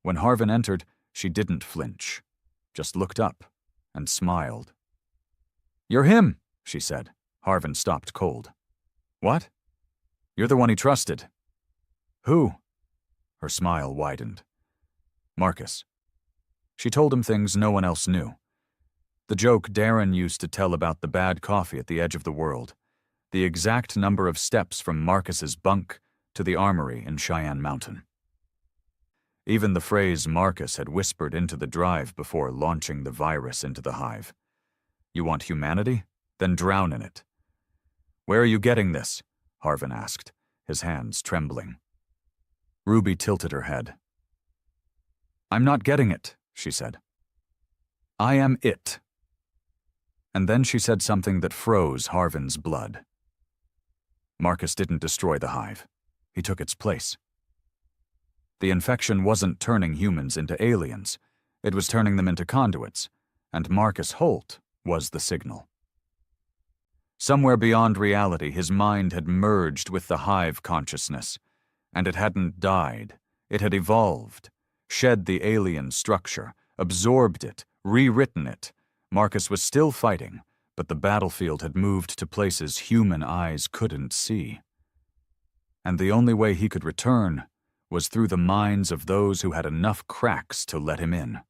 When Harvin entered, she didn't flinch, just looked up and smiled. "You're him," she said. Harvin stopped cold. "What?" "You're the one he trusted." "Who?" Her smile widened. "Marcus." She told him things no one else knew. The joke Darren used to tell about the bad coffee at the edge of the world. The exact number of steps from Marcus's bunk to the armory in Cheyenne Mountain. Even the phrase Marcus had whispered into the drive before launching the virus into the hive. "You want humanity? Then drown in it." "Where are you getting this?" Harvin asked, his hands trembling. Ruby tilted her head. "I'm not getting it," she said. "I am it." And then she said something that froze Harvin's blood. Marcus didn't destroy the hive. He took its place. The infection wasn't turning humans into aliens. It was turning them into conduits, and Marcus Holt was the signal. Somewhere beyond reality, his mind had merged with the hive consciousness, and it hadn't died. It had evolved, shed the alien structure, absorbed it, rewritten it. Marcus was still fighting, but the battlefield had moved to places human eyes couldn't see. And the only way he could return was through the minds of those who had enough cracks to let him in.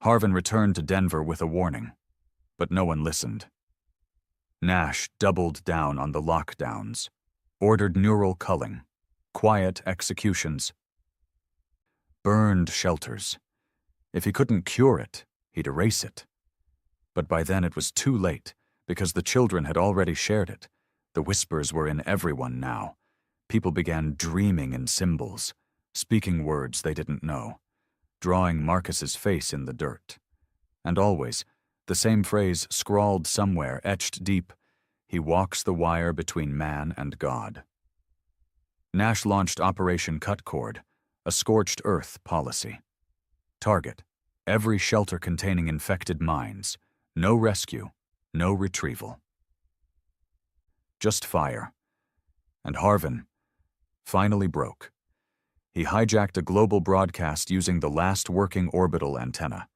Harvin returned to Denver with a warning, but no one listened. Nash doubled down on the lockdowns, ordered neural culling, quiet executions, burned shelters. If he couldn't cure it, he'd erase it. But by then it was too late, because the children had already shared it. The whispers were in everyone now. People began dreaming in symbols, speaking words they didn't know, drawing Marcus's face in the dirt. And always, the same phrase scrawled somewhere, etched deep: he walks the wire between man and God. Nash launched Operation Cut Cord, a scorched earth policy. Target: every shelter containing infected minds. No rescue, no retrieval. Just fire. And Harvin finally broke. He hijacked a global broadcast using the last working orbital antenna.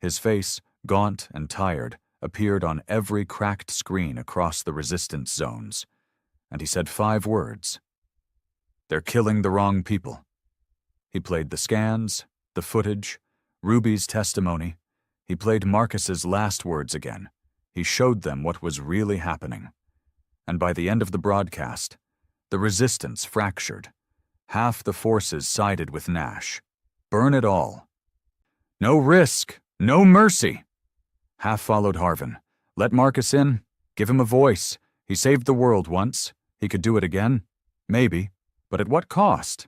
His face, gaunt and tired, appeared on every cracked screen across the resistance zones. And he said 5 words. "They're killing the wrong people." He played the scans, the footage, Ruby's testimony. He played Marcus's last words again. He showed them what was really happening. And by the end of the broadcast, the resistance fractured. Half the forces sided with Nash. Burn it all. No risk, no mercy. Half followed Harvin. Let Marcus in, give him a voice. He saved the world once. He could do it again. Maybe. But at what cost?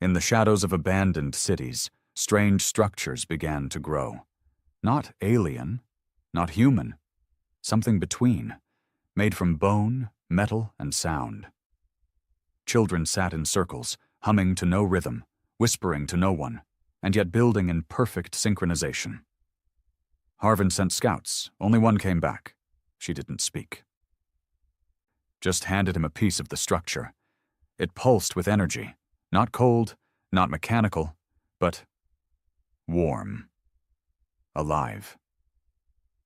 In the shadows of abandoned cities, strange structures began to grow. Not alien, not human. Something between, made from bone, metal, and sound. Children sat in circles, humming to no rhythm, whispering to no one, and yet building in perfect synchronization. Harvin sent scouts. Only one came back. She didn't speak. Just handed him a piece of the structure. It pulsed with energy, not cold, not mechanical, but warm. Alive.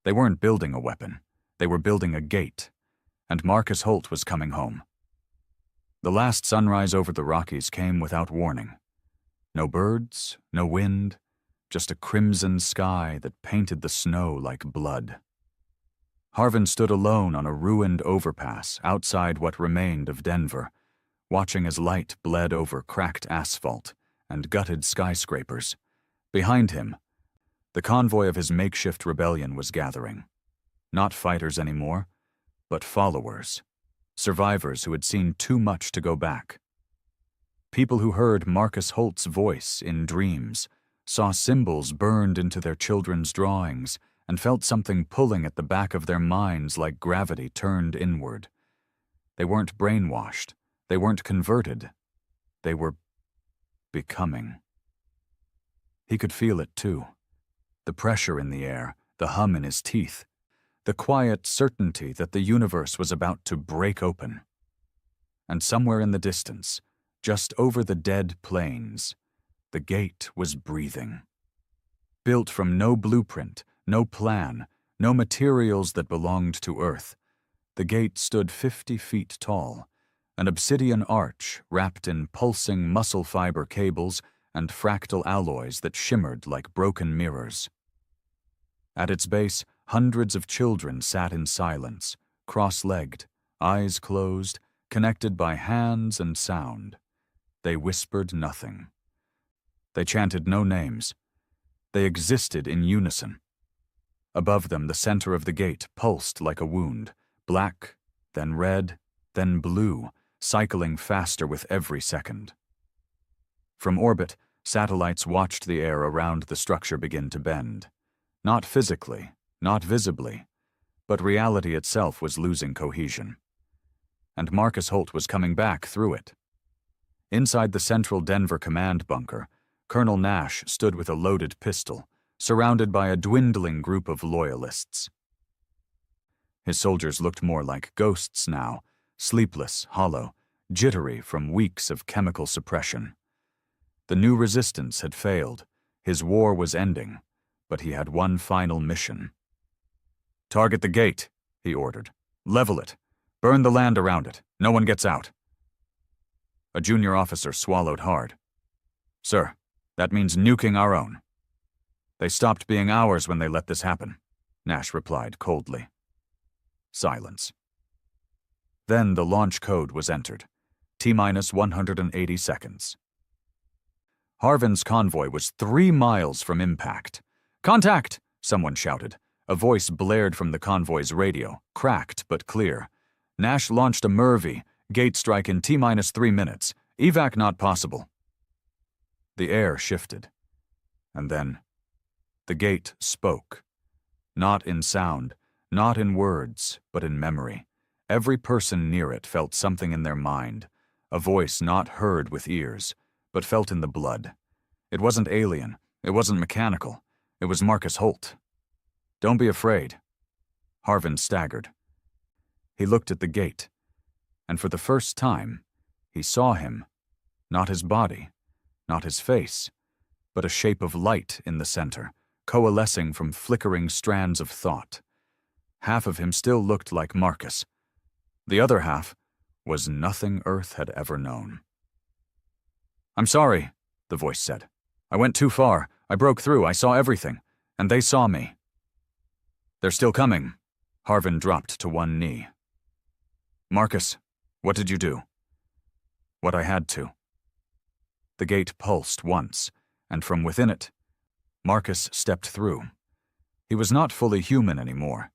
They weren't building a weapon. They were building a gate, and Marcus Holt was coming home. The last sunrise over the Rockies came without warning. No birds, no wind, just a crimson sky that painted the snow like blood. Harvin stood alone on a ruined overpass outside what remained of Denver, watching as light bled over cracked asphalt and gutted skyscrapers. Behind him, the convoy of his makeshift rebellion was gathering. Not fighters anymore, but followers, survivors who had seen too much to go back. People who heard Marcus Holt's voice in dreams, saw symbols burned into their children's drawings, and felt something pulling at the back of their minds like gravity turned inward. They weren't brainwashed. They weren't converted. They were becoming. He could feel it too. The pressure in the air, the hum in his teeth, the quiet certainty that the universe was about to break open. And somewhere in the distance, just over the dead plains, the gate was breathing. Built from no blueprint, no plan, no materials that belonged to Earth, the gate stood 50 feet tall, an obsidian arch wrapped in pulsing muscle fiber cables and fractal alloys that shimmered like broken mirrors. At its base, hundreds of children sat in silence, cross-legged, eyes closed, connected by hands and sound. They whispered nothing. They chanted no names. They existed in unison. Above them, the center of the gate pulsed like a wound, black, then red, then blue, cycling faster with every second. From orbit, satellites watched the air around the structure begin to bend. Not physically, not visibly, but reality itself was losing cohesion. And Marcus Holt was coming back through it. Inside the central Denver command bunker, Colonel Nash stood with a loaded pistol, surrounded by a dwindling group of loyalists. His soldiers looked more like ghosts now, sleepless, hollow, jittery from weeks of chemical suppression. The new resistance had failed. His war was ending, but he had one final mission. "Target the gate," he ordered. "Level it. Burn the land around it. No one gets out." A junior officer swallowed hard. "Sir, that means nuking our own." "They stopped being ours when they let this happen," Nash replied coldly. Silence. Then the launch code was entered. T-minus 180 seconds. Harvin's convoy was 3 miles from impact. "Contact!" someone shouted. A voice blared from the convoy's radio, cracked but clear. "Nash launched a Mervy. Gate strike in T-minus 3 minutes. Evac not possible." The air shifted. And then, the gate spoke. Not in sound, not in words, but in memory. Every person near it felt something in their mind, a voice not heard with ears, but felt in the blood. It wasn't alien, it wasn't mechanical, it was Marcus Holt. "Don't be afraid." Harvin staggered. He looked at the gate, and for the first time, he saw him, not his body, not his face, but a shape of light in the center, coalescing from flickering strands of thought. Half of him still looked like Marcus. The other half was nothing Earth had ever known. "I'm sorry," the voice said. "I went too far. I broke through. I saw everything. And they saw me." "They're still coming." Harvin dropped to one knee. "Marcus, what did you do?" "What I had to." The gate pulsed once, and from within it, Marcus stepped through. He was not fully human anymore.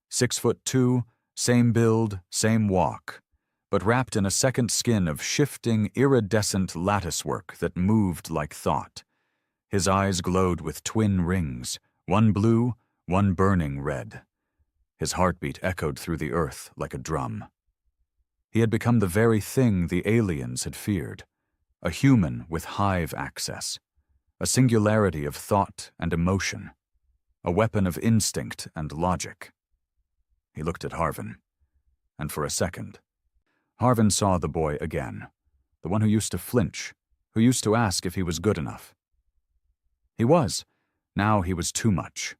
6'2", same build, same walk, but wrapped in a second skin of shifting, iridescent latticework that moved like thought. His eyes glowed with twin rings, one blue, one burning red. His heartbeat echoed through the earth like a drum. He had become the very thing the aliens had feared, a human with hive access, a singularity of thought and emotion, a weapon of instinct and logic. He looked at Harvin, and for a second, Harvin saw the boy again, the one who used to flinch, who used to ask if he was good enough. He was. Now he was too much.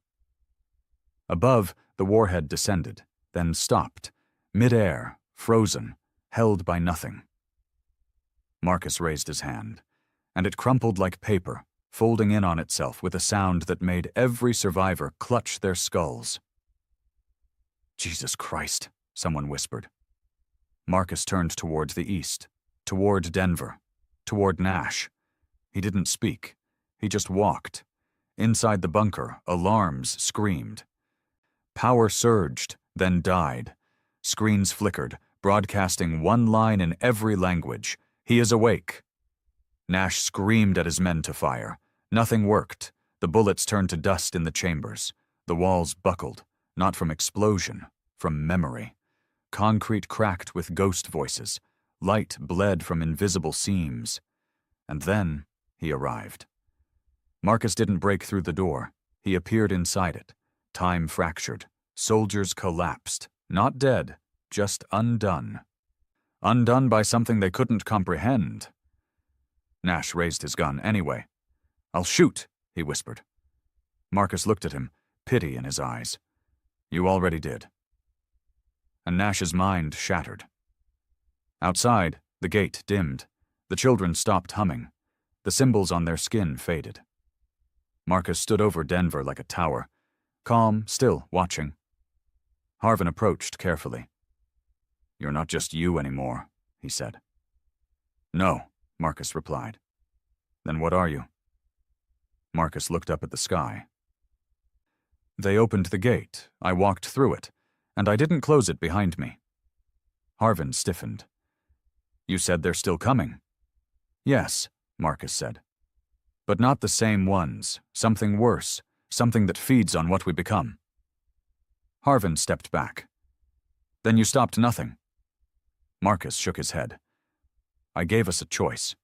Above, the warhead descended, then stopped, mid-air, frozen, held by nothing. Marcus raised his hand, and it crumpled like paper, folding in on itself with a sound that made every survivor clutch their skulls. "Jesus Christ," someone whispered. Marcus turned toward the east, toward Denver, toward Nash. He didn't speak. He just walked. Inside the bunker, alarms screamed. Power surged, then died. Screens flickered, broadcasting one line in every language. "He is awake." Nash screamed at his men to fire. Nothing worked. The bullets turned to dust in the chambers. The walls buckled, not from explosion, from memory. Concrete cracked with ghost voices. Light bled from invisible seams. And then he arrived. Marcus didn't break through the door. He appeared inside it. Time fractured. Soldiers collapsed. Not dead, just undone. Undone by something they couldn't comprehend. Nash raised his gun anyway. "I'll shoot," he whispered. Marcus looked at him, pity in his eyes. "You already did." And Nash's mind shattered. Outside, the gate dimmed. The children stopped humming. The symbols on their skin faded. Marcus stood over Denver like a tower, calm, still watching. Harvin approached carefully. "You're not just you anymore," he said. "No," Marcus replied. "Then what are you?" Marcus looked up at the sky. "They opened the gate. I walked through it, and I didn't close it behind me." Harvin stiffened. "You said they're still coming." "Yes," Marcus said. "But not the same ones. Something worse. Something that feeds on what we become." Harvin stepped back. "Then you stopped nothing." Marcus shook his head. "I gave us a choice."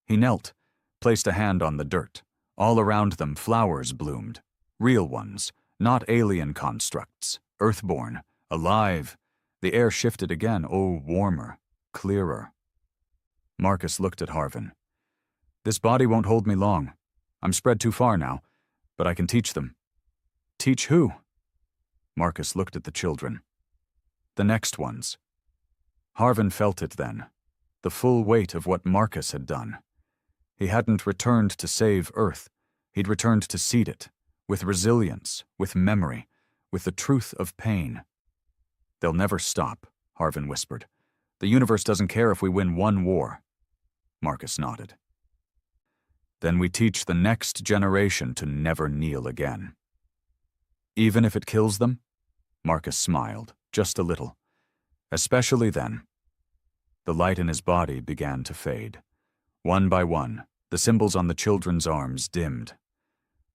He knelt, placed a hand on the dirt. All around them flowers bloomed. Real ones, not alien constructs, earthborn, alive. The air shifted again, warmer, clearer. Marcus looked at Harvin. "This body won't hold me long. I'm spread too far now, but I can teach them." "Teach who?" Marcus looked at the children. "The next ones." Harvin felt it then, the full weight of what Marcus had done. He hadn't returned to save Earth. He'd returned to seed it, with resilience, with memory, with the truth of pain. They'll never stop, Harvin whispered. The universe doesn't care if we win one war. Marcus nodded. Then we teach the next generation to never kneel again. Even if it kills them? Marcus smiled, just a little. Especially then. The light in his body began to fade. One by one, the symbols on the children's arms dimmed.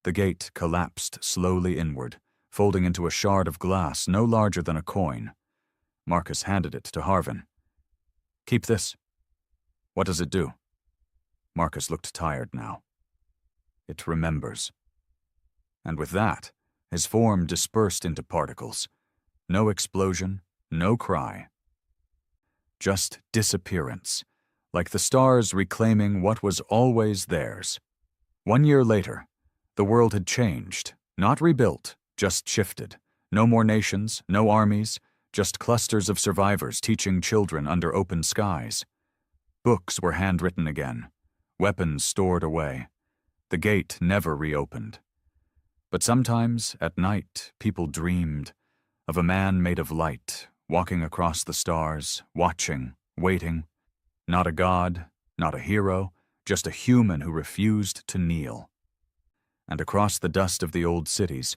The gate collapsed slowly inward, folding into a shard of glass no larger than a coin. Marcus handed it to Harvin. Keep this. What does it do? Marcus looked tired now. It remembers. And with that, his form dispersed into particles. No explosion, no cry. Just disappearance, like the stars reclaiming what was always theirs. 1 year later, the world had changed, not rebuilt, just shifted. No more nations, no armies, just clusters of survivors teaching children under open skies. Books were handwritten again, weapons stored away. The gate never reopened. But sometimes, at night, people dreamed of a man made of light, walking across the stars, watching, waiting. Not a god, not a hero, just a human who refused to kneel. And across the dust of the old cities,